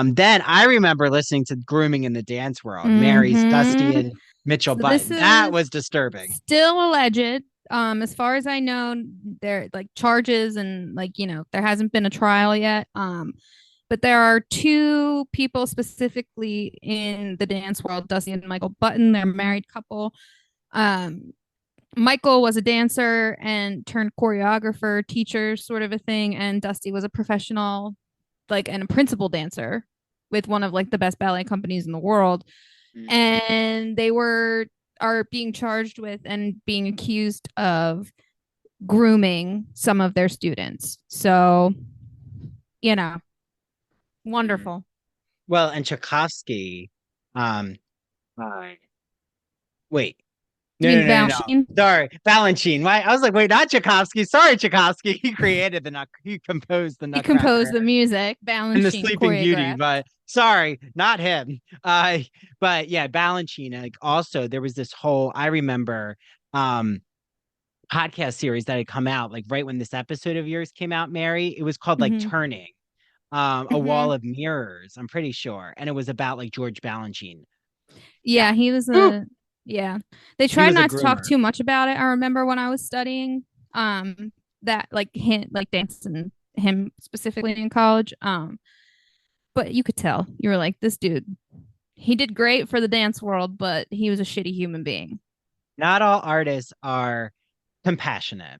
then I remember listening to Grooming in the Dance World, Mary's Dusty Mm-hmm. and Mitchell So this Button. That is was disturbing. still alleged. As far as I know, there like charges and like, there hasn't been a trial yet. But there are two people specifically in the dance world, Dusty and Michael Button. They're a married couple. Um, Michael was a dancer and turned choreographer, teacher, sort of a thing, and Dusty was a professional, like, and a principal dancer with one of like the best ballet companies in the world. And they are being charged with and being accused of grooming some of their students. So, you know, Mm. wonderful. Well, and Tchaikovsky, um, uh, wait, You no, no, mean no, no, no. Balanchine? Sorry, Balanchine. Why? I was like, wait, not Tchaikovsky. Sorry, Tchaikovsky. He composed the He composed Nutcracker the music. and the Balanchine Sleeping Beauty, choreographed. but sorry, not him. But yeah, Balanchine. Like also, there was this whole. I remember, um, podcast series that had come out like right when this episode of yours came out, Mary. It was called like Mm-hmm. Turning, a Mm-hmm. wall of mirrors. I'm pretty sure, and it was about like George Balanchine. Yeah. Yeah, he was Whew, a yeah. They he tried was a not to talk groomer. too much about it. I remember when I was studying that like him like dance and him specifically in college. But you could tell. You were like, this dude, he did great for the dance world, but he was a shitty human being. Not all artists are compassionate.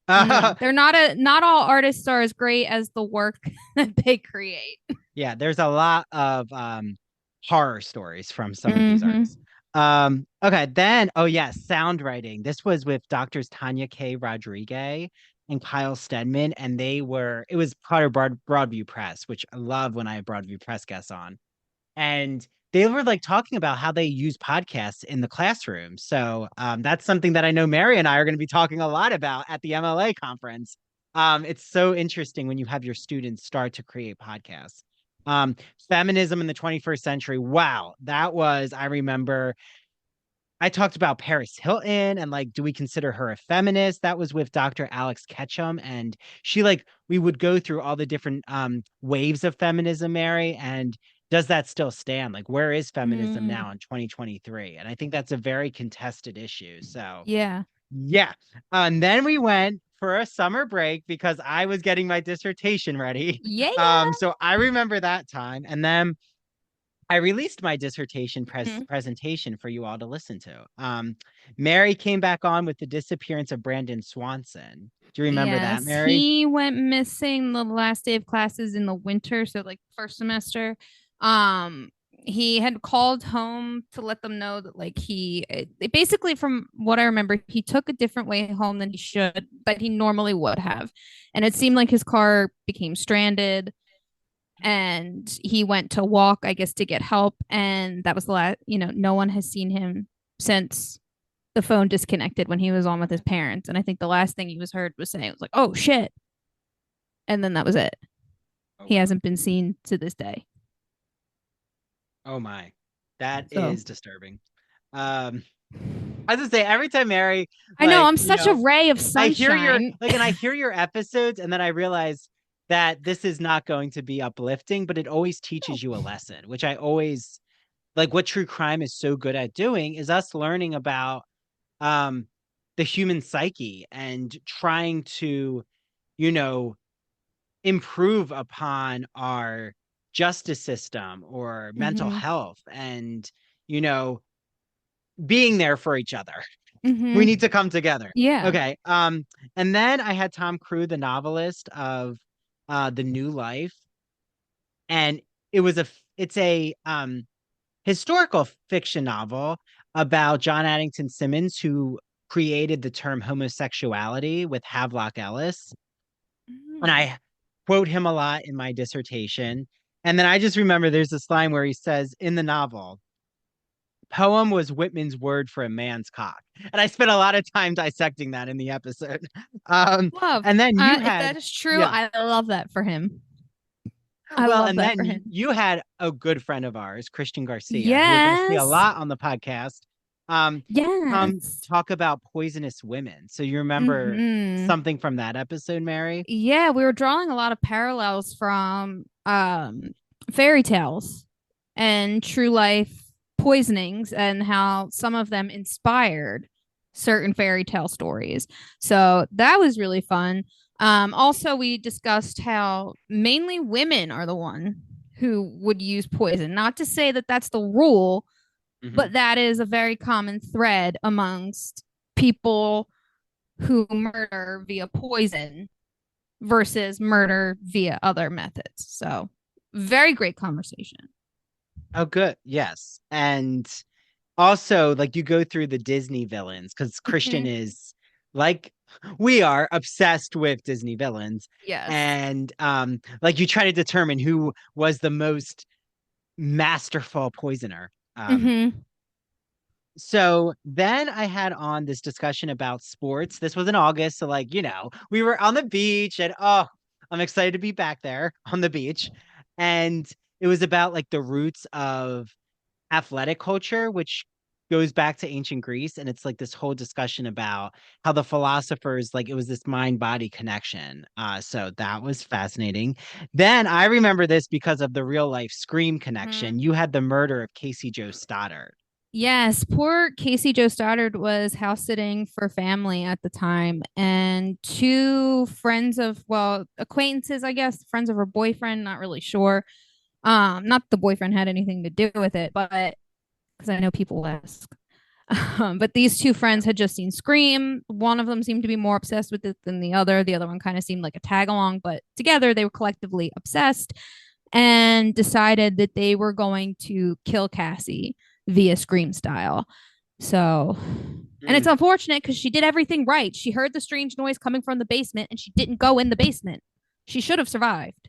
No, Uh, they're not all artists are as great as the work that they create. yeah, there's a lot of horror stories from some of these Mm-hmm. artists. Okay, then oh yeah, sound writing. This was with doctors Tanya K. Rodriguez and Kyle Stedman, and it was part of Broadview Press, which I love when I have Broadview Press guests on. And they were like talking about how they use podcasts in the classroom. So that's something that I know Mary and I are going to be talking a lot about at the MLA conference. It's so interesting when you have your students start to create podcasts. Feminism in the 21st century. Wow, I remember I talked about Paris Hilton and like, do we consider her a feminist? That was with Dr. Alex Ketchum. And we would go through all the different waves of feminism, Mary. And does that still stand? Like, where is feminism Mm, now in 2023? And I think that's a very contested issue. So, yeah. yeah. And then we went for a summer break because I was getting my dissertation ready. Yeah. So I remember that time. And then I released my dissertation Mhm. presentation for you all to listen to. Mary came back on with the disappearance of Brandon Swanson. Do you remember that, Yes, Mary? he went missing the last day of classes in the winter, so like first semester. Um, he had called home to let them know that like basically from what I remember, he took a different way home than he should, but he normally would have. And it seemed like his car became stranded and he went to walk, I guess, to get help. And that was the last, no one has seen him since the phone disconnected when he was on with his parents. And I think the last thing he was heard was saying, it was like, oh shit. And then that was it. Oh He wow. hasn't been seen to this day. Oh my. That So is disturbing. Um, I was gonna say every time Mary, I know like, I'm you such a know, ray of I hear your sunshine. like, and I hear your episodes, and then I realize that this is not going to be uplifting, but it always teaches you a lesson, which I always like. What true crime is so good at doing is us learning about um the human psyche and trying to, you know, improve upon our justice system or mental Mm-hmm. health and, you know, being there for each other. We Mm-hmm. need to come together. Yeah. Okay. And then I had Tom Cruise, the novelist of The New Life, and it's a historical fiction novel about John Addington Symonds, who created the term homosexuality with Havelock Ellis. And Mm. I quote him a lot in my dissertation. And then I just remember there's this line where he says in the novel, poem was Whitman's word for a man's cock. And I spent a lot of time dissecting that in the episode. Um, Love. and then you If had, that is true, yeah, I love that for him. I well, love and that then for you, him. you had a good friend of ours, Christian Garcia, who we're going to see a Yes. lot on the podcast, um, Yes. talk about poisonous women. So you remember Mm-hmm. something from that episode, Mary? Yeah, we were drawing a lot of parallels from fairy tales and true life poisonings and how some of them inspired certain fairy tale stories. So that was really fun. Also, we discussed how mainly women are the one who would use poison. Not to say that that's the rule, Mm-hmm. but that is a very common thread amongst people who murder via poison versus murder via other methods. So, very great conversation. Oh, good. Yes. And also, like, you go through the Disney villains because Christian Mm-hmm. is like we are obsessed with Disney villains. Yes. And like you try to determine who was the most masterful poisoner. Mm-hmm. So then I had on this discussion about sports. This was in August, so like, we were on the beach and I'm excited to be back there on the beach. And it was about like the roots of athletic culture, which goes back to ancient Greece. And it's like this whole discussion about how the philosophers, like it was this mind body connection. So that was fascinating. Then I remember this because of the real life Scream Mm-hmm. connection. You had the murder of Casey Joe Stoddard. Yes, poor Casey Joe Stoddard was house sitting for family at the time, and two friends of, well, acquaintances, I guess, friends of her boyfriend, not really sure. Not the boyfriend had anything to do with it, but because I know people ask. But these two Yeah. friends had just seen Scream. One of them seemed to be more obsessed with it than the other. The other one kind of seemed like a tag along, but together they were collectively obsessed and decided that they were going to kill Cassie via Scream style. So, and it's Mm, unfortunate because she did everything right. She heard the strange noise coming from the basement and she didn't go in the basement. She should have survived,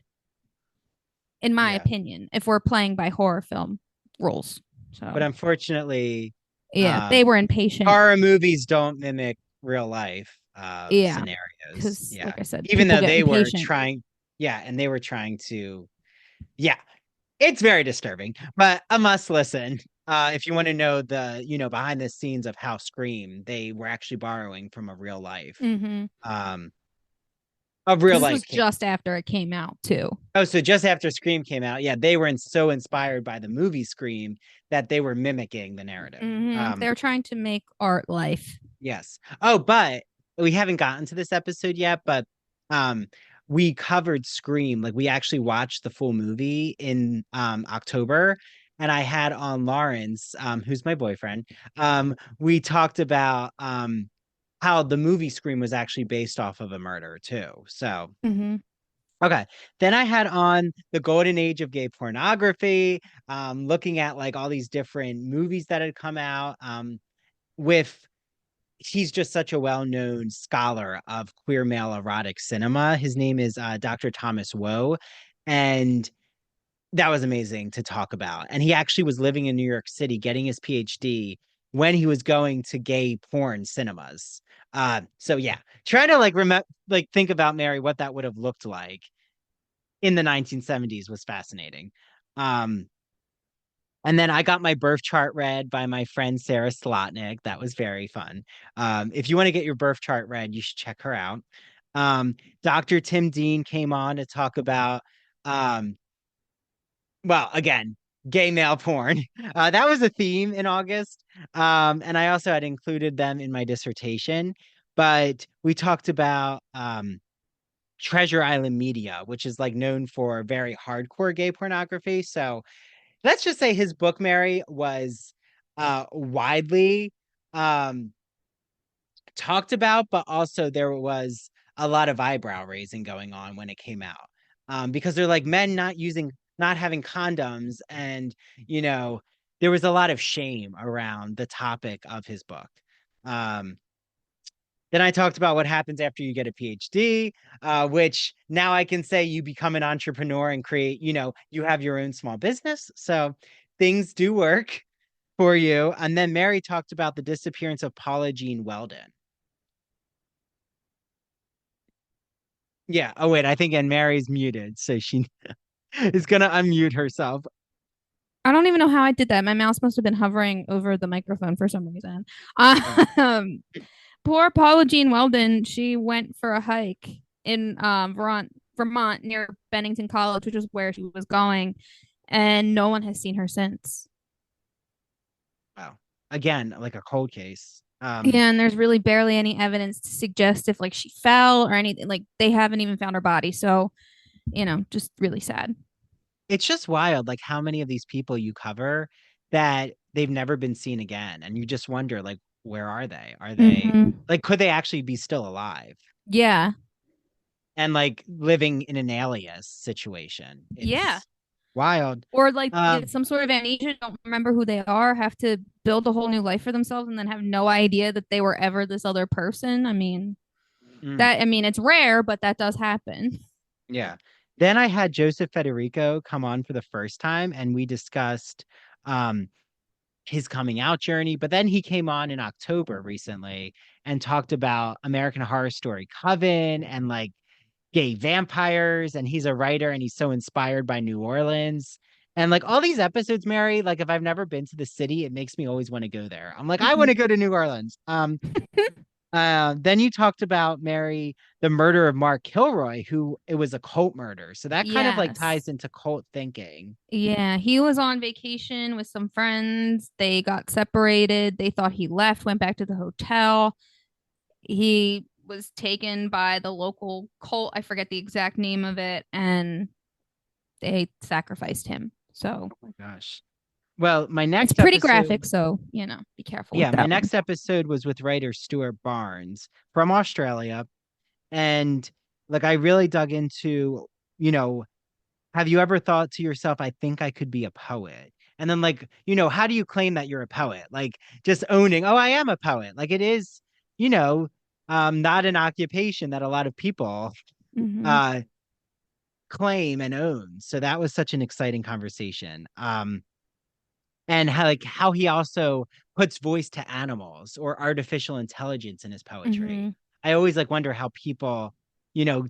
in my yeah. opinion, if we're playing by horror film rules. But So, unfortunately, yeah, um, they were impatient. horror movies don't mimic real life Yeah, scenarios. because Yeah. like I said, Even people though get they were impatient. trying, yeah, and they were trying to, yeah, it's very disturbing, but a must listen. If you want to know the, behind the scenes of how Scream, they were actually borrowing from Mm-hmm. um, a real Because this life was case. just after it came out too. Oh, so just after Scream came out, yeah, they were so inspired by the movie Scream that they were mimicking the narrative. Mm-hmm. They're trying to make art life. Yes. Oh, but we haven't gotten to this episode yet, but um we covered Scream. Like we actually watched the full movie in October, and I had on Lawrence, who's my boyfriend. We talked about how the movie Scream was actually based off of a murder too. So Mm-hmm. okay. Then I had on the golden age of gay pornography, looking at like all these different movies that had come out. With He's just such a well-known scholar of queer male erotic cinema. His name is Dr. Thomas Woe, and that was amazing to talk about. And he actually was living in New York City getting his PhD when he was going to gay porn cinemas. So yeah, try to like remember, like think about Mary what that would have looked like. in the 1970s was fascinating. Um, and then I got my birth chart read by my friend Sarah Slotnick. That was very fun. If you want to get your birth chart read, you should check her out. Um, Dr. Tim Dean came on to talk about, um, well, again, gay male porn. That was a theme in August. And I also had included them in my dissertation. But we talked about Treasure Island Media, which is like known for very hardcore gay pornography. So let's just say his book, Mary, was widely um, talked about, but also there was a lot of eyebrow raising going on when it came out. Because they're like men not having condoms, and you know, there was a lot of shame around the topic of his book. Um, then I talked about what happens after you get a PhD, which now I can say you become an entrepreneur and create, you have your own small business. So things do work for you. And then Mary talked about the disappearance of Paula Jean Weldon. Yeah. Oh, wait. I think and Mary's muted. So she is going to unmute herself. I don't even know how I did that. My mouse must have been hovering over the microphone for some reason. Oh, Um, poor Paula Jean Weldon, she went for a hike in Vermont near Bennington College, which is where she was going, and no one has seen her since. wow. Again, like a cold case. Yeah, and there's really barely any evidence to suggest if like she fell or anything. Like they haven't even found her body. So, just really sad. It's just wild, like how many of these people you cover that they've never been seen again. And you just wonder, like, where are they? Are they Mm-hmm. like, could they actually be still alive Yeah. and like living in an alias situation? Yeah. It's wild. Or like get Um, some sort of amnesia, don't remember who they are, have to build a whole new life for themselves and then have no idea that they were ever this other person. mm, I mean, it's rare, but that does happen. yeah. Then I had Joseph Federico come on for the first time and we discussed um his coming out journey. But then he came on in October recently and talked about American Horror Story Coven and like gay vampires. And he's a writer and he's so inspired by New Orleans. And like all these episodes, Mary, like if I've never been to the city, it makes me always want to go there. I'm like, I want to Mm-hmm. go to New Orleans. Then you talked about Mary, the murder of Mark Kilroy, who it was a cult murder. So that kind of like ties Yes. into cult thinking. Yeah, he was on vacation with some friends. They got separated. They thought he left, went back to the hotel. He was taken by the local cult. I forget the exact name of it, and they sacrificed him. So Oh my gosh. Well, my it's next pretty graphic. episode, So, be careful with yeah, my that one. next episode was with writer Stuart Barnes from Australia. And like I really dug into, you know, have you ever thought to yourself, I think I could be a poet? And then like, how do you claim that you're a poet? Like just owning, oh, I am a poet. Like it is, you know, not an occupation that a lot of people Mm-hmm. uh claim and own. So that was such an exciting conversation. And how he also puts voice to animals or artificial intelligence in his poetry. Mm-hmm. I always like wonder how people,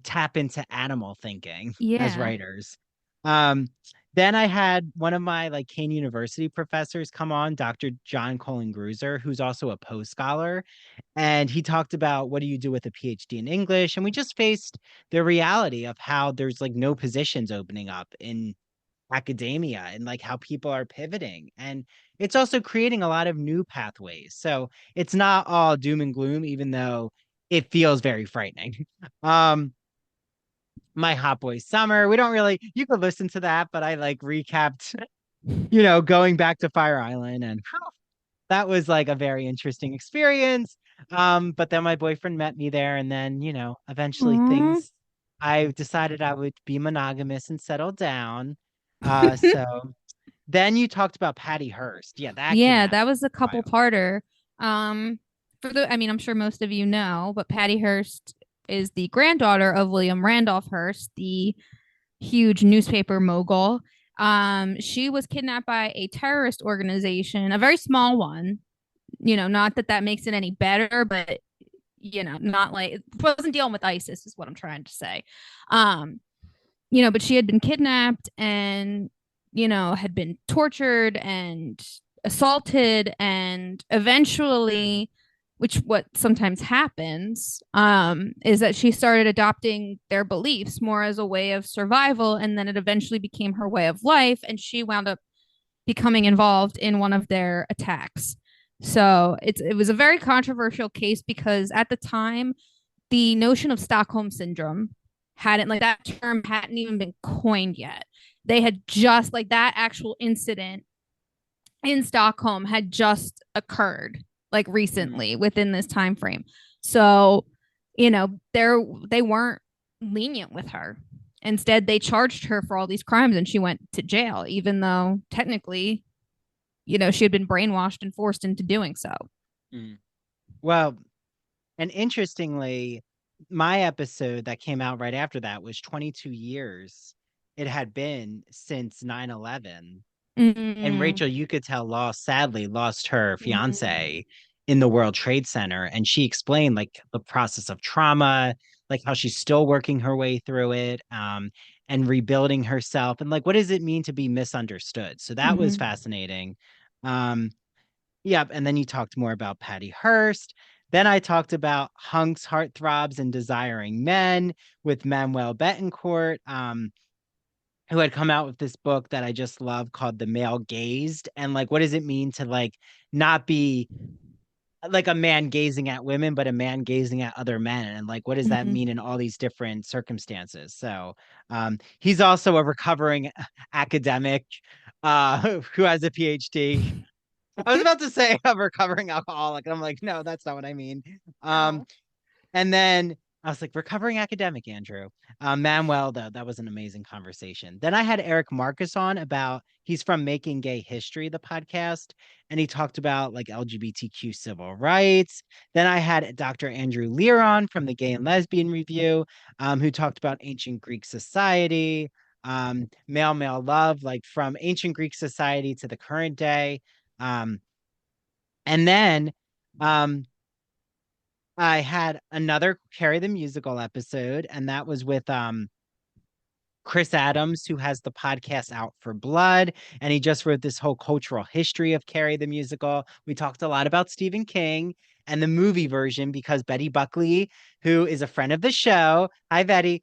tap into animal thinking as Yeah. writers. Um, then I had one of my like Kane University professors come on, Dr. John Colin Gruser, who's also a Poe scholar, and he talked about what do you do with a PhD in English, and we just faced the reality of how there's like no positions opening up in academia and like how people are pivoting. And it's also creating a lot of new pathways. So it's not all doom and gloom, even though it feels very frightening. Um, my Hot Boy Summer, we don't really, you could listen to that, but I like recapped, going back to Fire Island and that was like a very interesting experience. But then my boyfriend met me there, and then, eventually Aww. I decided I would be monogamous and settle down. So then you talked about Patty Hearst. Yeah, that Yeah, kidnapping. that was a couple Wild. parter. Um, I'm sure most of you know, but Patty Hearst is the granddaughter of William Randolph Hearst, the huge newspaper mogul. She was kidnapped by a terrorist organization, a very small one. Not that that makes it any better, but not like it wasn't dealing with ISIS, is what I'm trying to say. Um, but she had been kidnapped and, had been tortured and assaulted and eventually, which what sometimes happens, is that she started adopting their beliefs more as a way of survival. And then it eventually became her way of life. And she wound up becoming involved in one of their attacks. So it was a very controversial case because at the time, the notion of Stockholm syndrome hadn't, like, that term hadn't even been coined yet. They had just, like, that actual incident in Stockholm had just occurred, like, Mm. recently within this time frame. So, they weren't lenient with her. Instead, they charged her for all these crimes and she went to jail, even though technically, she had been brainwashed and forced into doing so. Mm. Well, and interestingly, my episode that came out right after that was 22 years it had been since 9/11. And Mm-hmm. Rachel, you could tell, sadly lost her Mm-hmm. fiance in the World Trade Center. And she explained like the process of trauma, like how she's still working her way through it, and rebuilding herself. And like, what does it mean to be misunderstood? So that was Mm-hmm. fascinating. Um, Yep. And then you talked more about Patty Hearst. Then I talked about Hunks, Heartthrobs, and Desiring Men with Manuel Betancourt, who had come out with this book that I just love called The Male Gazed. And like, what does it mean to like not be like a man gazing at women, but a man gazing at other men? And like, what does that Mm-hmm. mean in all these different circumstances? So he's also a recovering academic who has a PhD. I was about to say a recovering alcoholic, and I'm like, no, that's not what I mean. Um, No. and then I was like, recovering academic, Andrew. Manuel, though, that was an amazing conversation. Then I had Eric Marcus on about, he's from Making Gay History, the podcast, and he talked about like LGBTQ civil rights. Then I had Dr. Andrew Lear on from the Gay and Lesbian Review, who talked about ancient Greek society, male love, like from ancient Greek society to the current day. Um, and then um, I had another Carrie the Musical episode, and that was with Chris Adams, who has the podcast Out for Blood, and he just wrote this whole cultural history of Carrie the Musical. We talked a lot about Stephen King and the movie version because Betty Buckley, who is a friend of the show, hi Betty,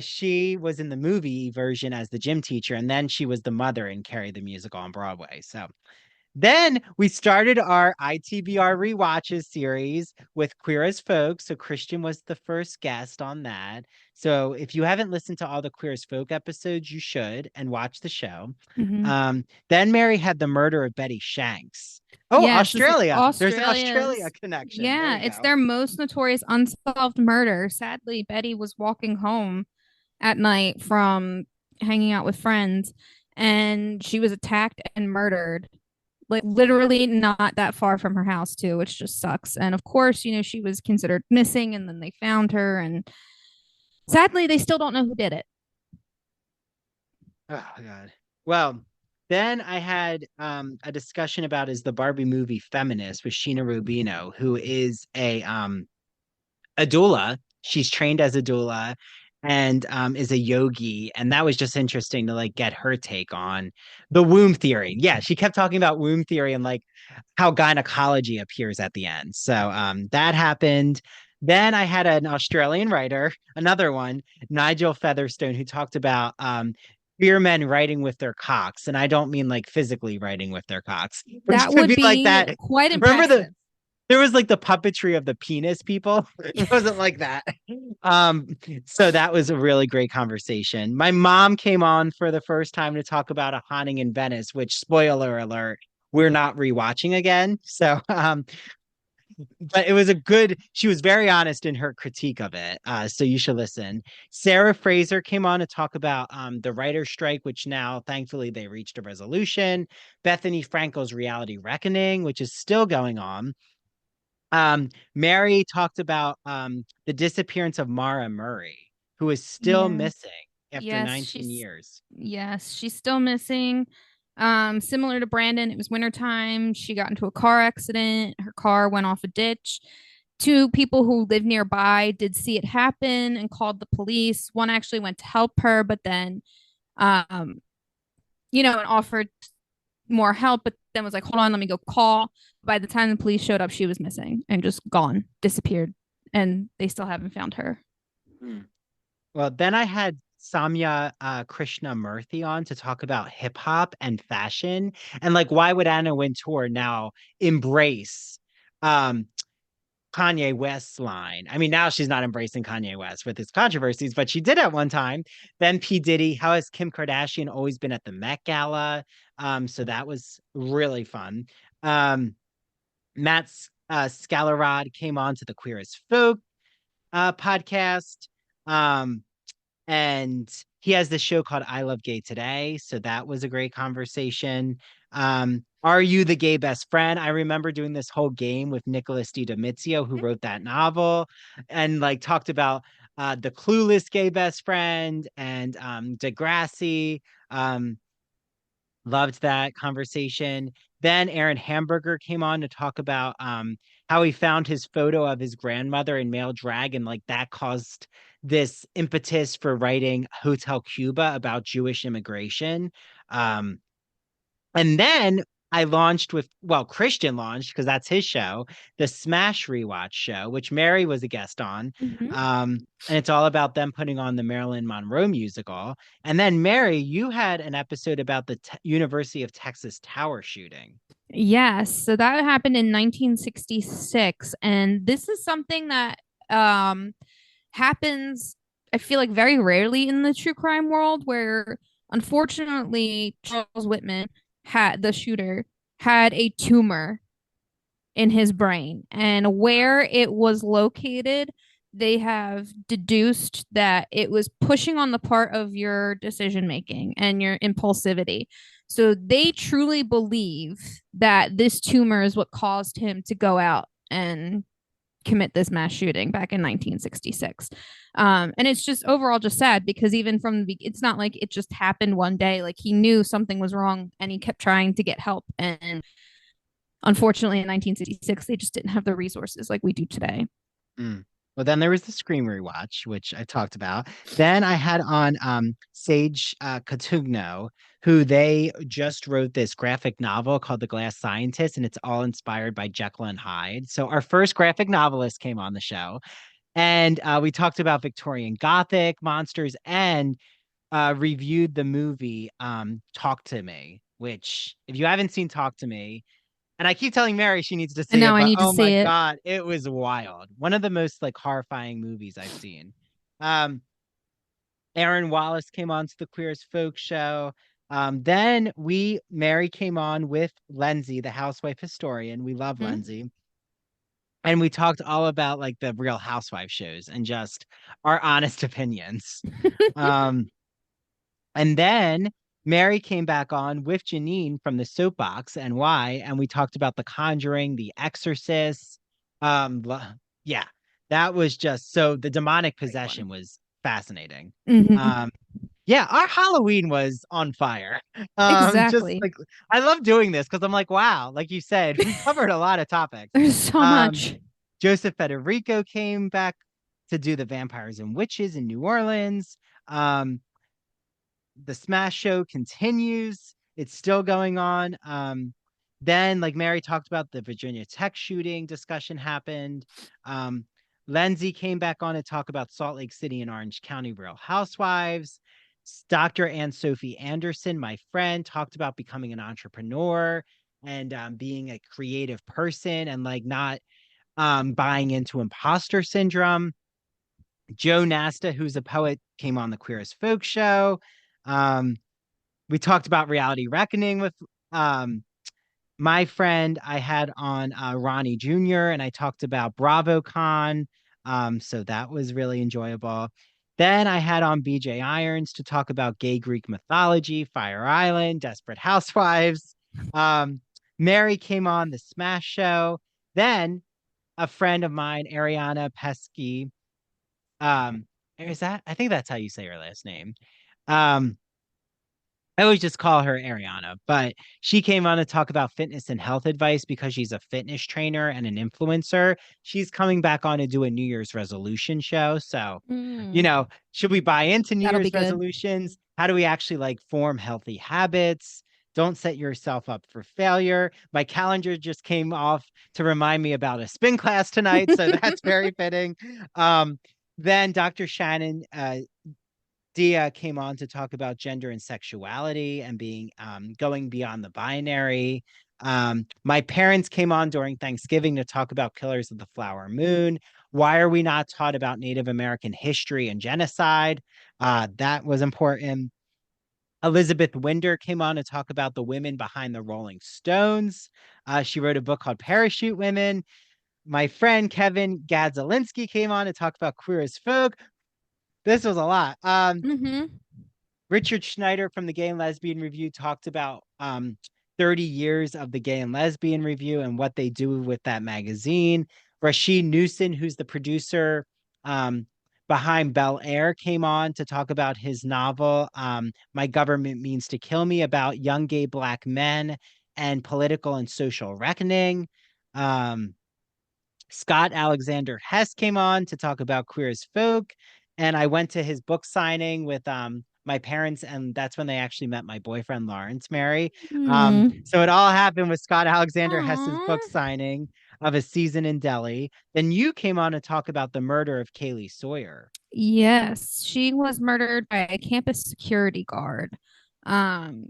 she was in the movie version as the gym teacher, and then she was the mother in Carrie the Musical on Broadway. So then we started our ITBR rewatches series with Queer as Folk. So Christian was the first guest on that. So if you haven't listened to all the Queer as Folk episodes, you should and watch the show. Mm-hmm. Then Mary had the murder of Betty Shanks. Oh, Yes, this is Australia. There's an Australia Australia's. connection. There Yeah, we it's go. their most notorious unsolved murder. Sadly, Betty was walking home at night from hanging out with friends and she was attacked and murdered. Like, literally not that far from her house too, which just sucks. And of course, she was considered missing and then they found her and sadly they still don't know who did it. Oh God. Well, then I had a discussion about is the Barbie movie feminist with Sheena Rubino, who is a doula. She's trained as a doula and is a yogi. And that was just interesting to like get her take on the womb theory. Yeah, she kept talking about womb theory and like how gynecology appears at the end. So that happened. Then I had an Australian writer, another one, Nigel Featherstone, who talked about queer men writing with their cocks. And I don't mean like physically writing with their cocks, which That could would be like be that. quite Remember impressive. there was like the puppetry of the penis people. It wasn't like that. Um, so that was a really great conversation. My mom came on for the first time to talk about A Haunting in Venice, which spoiler alert, we're not rewatching again. So but it was a good, she was very honest in her critique of it. So you should listen. Sarah Fraser came on to talk about the writer's strike, which now thankfully they reached a resolution. Bethany Frankel's Reality Reckoning, which is still going on. Mary talked about the disappearance of Mara Murray, who is still Yeah. missing after Yes, 19 years. she's still missing. Similar to Brandon, it was wintertime. She got into a car accident. Her car went off a ditch. Two people who live nearby did see it happen and called the police. One actually went to help her, but then, um, and offered more help, but then was like, hold on, let me go call. By the time the police showed up, she was missing and just gone, disappeared. And they still haven't found her. Hmm. Well, then I had Samya Krishnamurthy on to talk about hip hop and fashion and like why would Anna Wintour now embrace um Kanye West's line. I mean, now she's not embracing Kanye West with his controversies, but she did at one time. Then P. Diddy, how has Kim Kardashian always been at the Met Gala? So that was really fun. Um, Matt Scalarod came on to the Queer as Folk podcast. Um, and he has this show called I Love Gay Today. So that was a great conversation. Are You the Gay Best Friend? I remember doing this whole game with Nicholas Di Domizio, who wrote that novel, and like talked about the clueless gay best friend and Degrassi. Um, Loved that conversation. Then Aaron Hamburger came on to talk about how he found his photo of his grandmother in male drag, and like that caused this impetus for writing Hotel Cuba about Jewish immigration. Um, and then I launched with, well, Christian launched because that's his show, the Smash Rewatch show, which Mary was a guest on. Mm-hmm. And it's all about them putting on the Marilyn Monroe musical. And then, Mary, you had an episode about the University of Texas Tower shooting. Yes, so that happened in 1966, and this is something that um happens, I feel like, very rarely in the true crime world, where unfortunately Charles Whitman, had the shooter, had a tumor in his brain, and where it was located, they have deduced that it was pushing on the part of your decision making and your impulsivity. So they truly believe that this tumor is what caused him to go out and commit this mass shooting back in 1966. And it's just overall just sad because even from the, it's not like it just happened one day. Like he knew something was wrong and he kept trying to get help. And unfortunately, in 1966, they just didn't have the resources like we do today. Mm. Well, then there was the Scream rewatch, which I talked about. Then I had on Sage Catugno, who they just wrote this graphic novel called The Glass Scientist, and it's all inspired by Jekyll and Hyde. So our first graphic novelist came on the show, and we talked about Victorian Gothic monsters and reviewed the movie Talk to Me, which if you haven't seen Talk to Me, and I keep telling Mary she needs to And see now it, I but need to oh my see it. God, it was wild. One of the most like horrifying movies I've seen. Um, Aaron Wallace came on to the Queer as Folk show. Then Mary came on with Lindsay, the housewife historian. We love Hmm? Lindsay. And we talked all about like the Real Housewife shows and just our honest opinions. Um, and then Mary came back on with Janine from the Soapbox and why, and we talked about The Conjuring, The Exorcist. Um, yeah, that was just so the demonic Great one. possession was fascinating. Mm-hmm. Um, yeah, our Halloween was on fire. Just Exactly. like I love doing this because I'm like, wow, like you said, we covered a lot of topics. There's so Um, much. Joseph Federico came back to do the vampires and witches in New Orleans. Um, the Smash show continues. It's still going on. Then, like Mary talked about, the Virginia Tech shooting discussion happened. Um, Lindsay came back on to talk about Salt Lake City and Orange County Real Housewives. Dr. Ann Sophie Anderson, my friend, talked about becoming an entrepreneur and being a creative person and like not buying into imposter syndrome. Joe Nasta, who's a poet, came on the Queer as Folk show. Um, we talked about Reality Reckoning with um, my friend. I had on Ronnie Jr. and I talked about BravoCon. So that was really enjoyable. Then I had on BJ Irons to talk about gay Greek mythology, Fire Island, Desperate Housewives. Um, Mary came on the Smash Show. Then a friend of mine, Ariana Pesky, is that? I think that's how you say her last name. Um, I always just call her Ariana, but she came on to talk about fitness and health advice because she's a fitness trainer and an influencer. She's coming back on to do a New Year's resolution show. So, Mm, should we buy into New that'll be Year's good. resolutions? How do we actually like form healthy habits? Don't set yourself up for failure. My calendar just came off to remind me about a spin class tonight, so that's very fitting. Um, then Dr. Shannon Dia came on to talk about gender and sexuality and being going beyond the binary. My parents came on during Thanksgiving to talk about Killers of the Flower Moon. Why are we not taught about Native American history and genocide? That was important. Elizabeth Winder came on to talk about the women behind the Rolling Stones. She wrote a book called Parachute Women. My friend Kevin Gadzelinski came on to talk about Queer as Folk. This was a lot. Mm-hmm. Richard Schneider from the Gay and Lesbian Review talked about 30 years of the Gay and Lesbian Review and what they do with that magazine. Rashid Newson, who's the producer um, behind Bel Air, came on to talk about his novel, My Government Means to Kill Me, about young gay Black men and political and social reckoning. Um, Scott Alexander Hess came on to talk about Queer as Folk. And I went to his book signing with my parents, and that's when they actually met my boyfriend, Lawrence Mary. Mm. So it all happened with Scott Alexander Hess's Aw. book signing of A Season in Delhi. Then you came on to talk about the murder of Kaylee Sawyer. Yes, she was murdered by a campus security guard. Um,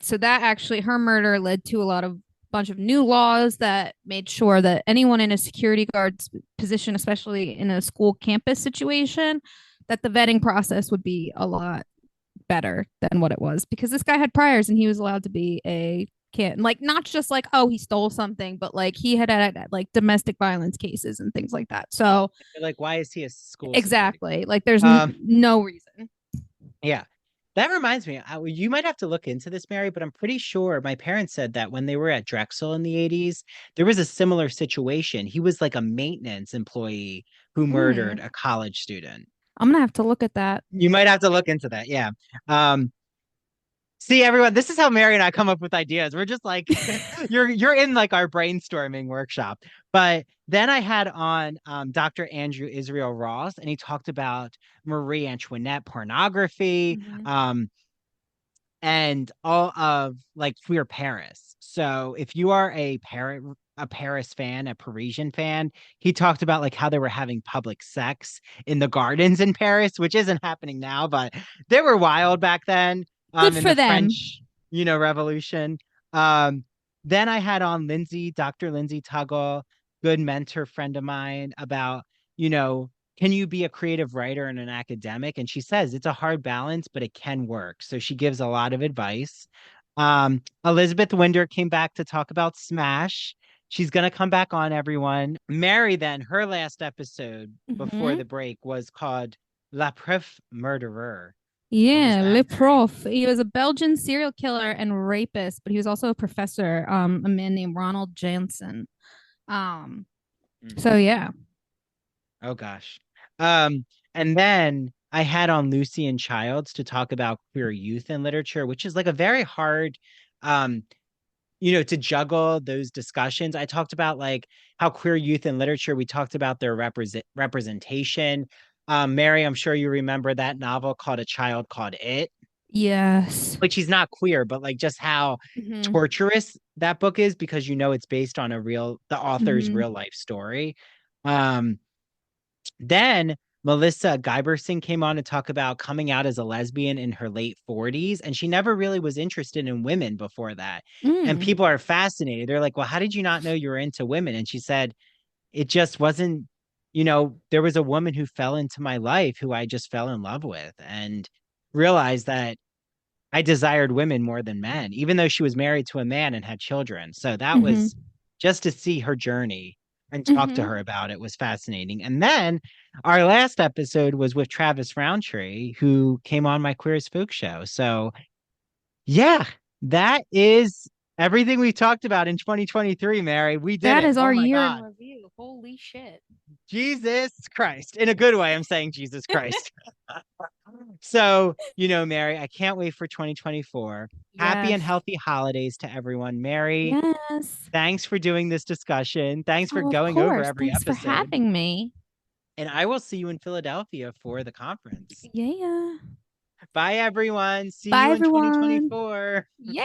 so that actually, her murder led to a lot of bunch of new laws that made sure that anyone in a security guard's position, especially in a school campus situation, that the vetting process would be a lot better than what it was because this guy had priors and he was allowed to be a kid. Like not just like, oh, he stole something, but like he had like domestic violence cases and things like that. So Like, why is he a school security exactly, like there's guard? no reason. Yeah. That reminds me, you might have to look into this, Mary, but I'm pretty sure my parents said that when they were at Drexel in the 80s, there was a similar situation. He was like a maintenance employee who murdered Mm, a college student. I'm gonna have to look at that. You might have to look into that. Yeah. Um, See, everyone, this is how Mary and I come up with ideas. We're just like you're in like our brainstorming workshop. But then I had on Dr. Andrew Israel Ross, and he talked about Marie Antoinette pornography. Mhm. And all of like queer Paris. So if you are a Paris fan, a Parisian fan, he talked about like how they were having public sex in the gardens in Paris, which isn't happening now, but they were wild back then Good in for the them. French, revolution. Um then I had on Dr. Lindsay Tuggle, good mentor friend of mine about, you know, can you be a creative writer and an academic? And she says it's a hard balance, but it can work. So she gives a lot of advice. Elizabeth Winder came back to talk about Smash. She's going to come back on, everyone. Mary, then, her last episode before Hmm. the break was called La Preuve Murderer. What was Yeah, that, Le Mary? Prof. He was a Belgian serial killer and rapist, but he was also a professor, a man named Ronald Jansen. Um, so Mhm. yeah. Oh, gosh. Um, and then I had on Lucy and Childs to talk about queer youth in literature, which is like a very hard um to juggle those discussions. I talked about like how queer youth in literature, we talked about their representation. Mary, I'm sure you remember that novel called A Child Called It. Yes. Like she's not queer, but like just how Hmm. torturous that book is because it's based on the author's Hmm. real life story. Um, then Melissa Giberson came on to talk about coming out as a lesbian in her late 40s, and she never really was interested in women before that. And Mm. people are fascinated. They're like, "Well, how did you not know you were into women?" And she said, "It just wasn't, there was a woman who fell into my life who I just fell in love with and realized that I desired women more than men, even though she was married to a man and had children." So that Hmm. was just to see her journey and talk to Hmm. her about it was fascinating. And then our last episode was with Travis Roundtree, who came on my Queer as Folk show. So yeah, that is everything we talked about in 2023, Mary. We did That it. is Oh our my year in God. review. Holy shit. Jesus Christ. In a good way, I'm saying Jesus Christ. So, Mary, I can't wait for 2024. Happy and Yes. healthy holidays to everyone. Mary, Yes. thanks for doing this discussion. Thanks for Oh, of going over course. every Thanks for episode. having me. And I will see you in Philadelphia for the conference. Yeah. Bye, everyone. See Bye, you in everyone. 2024. Yeah.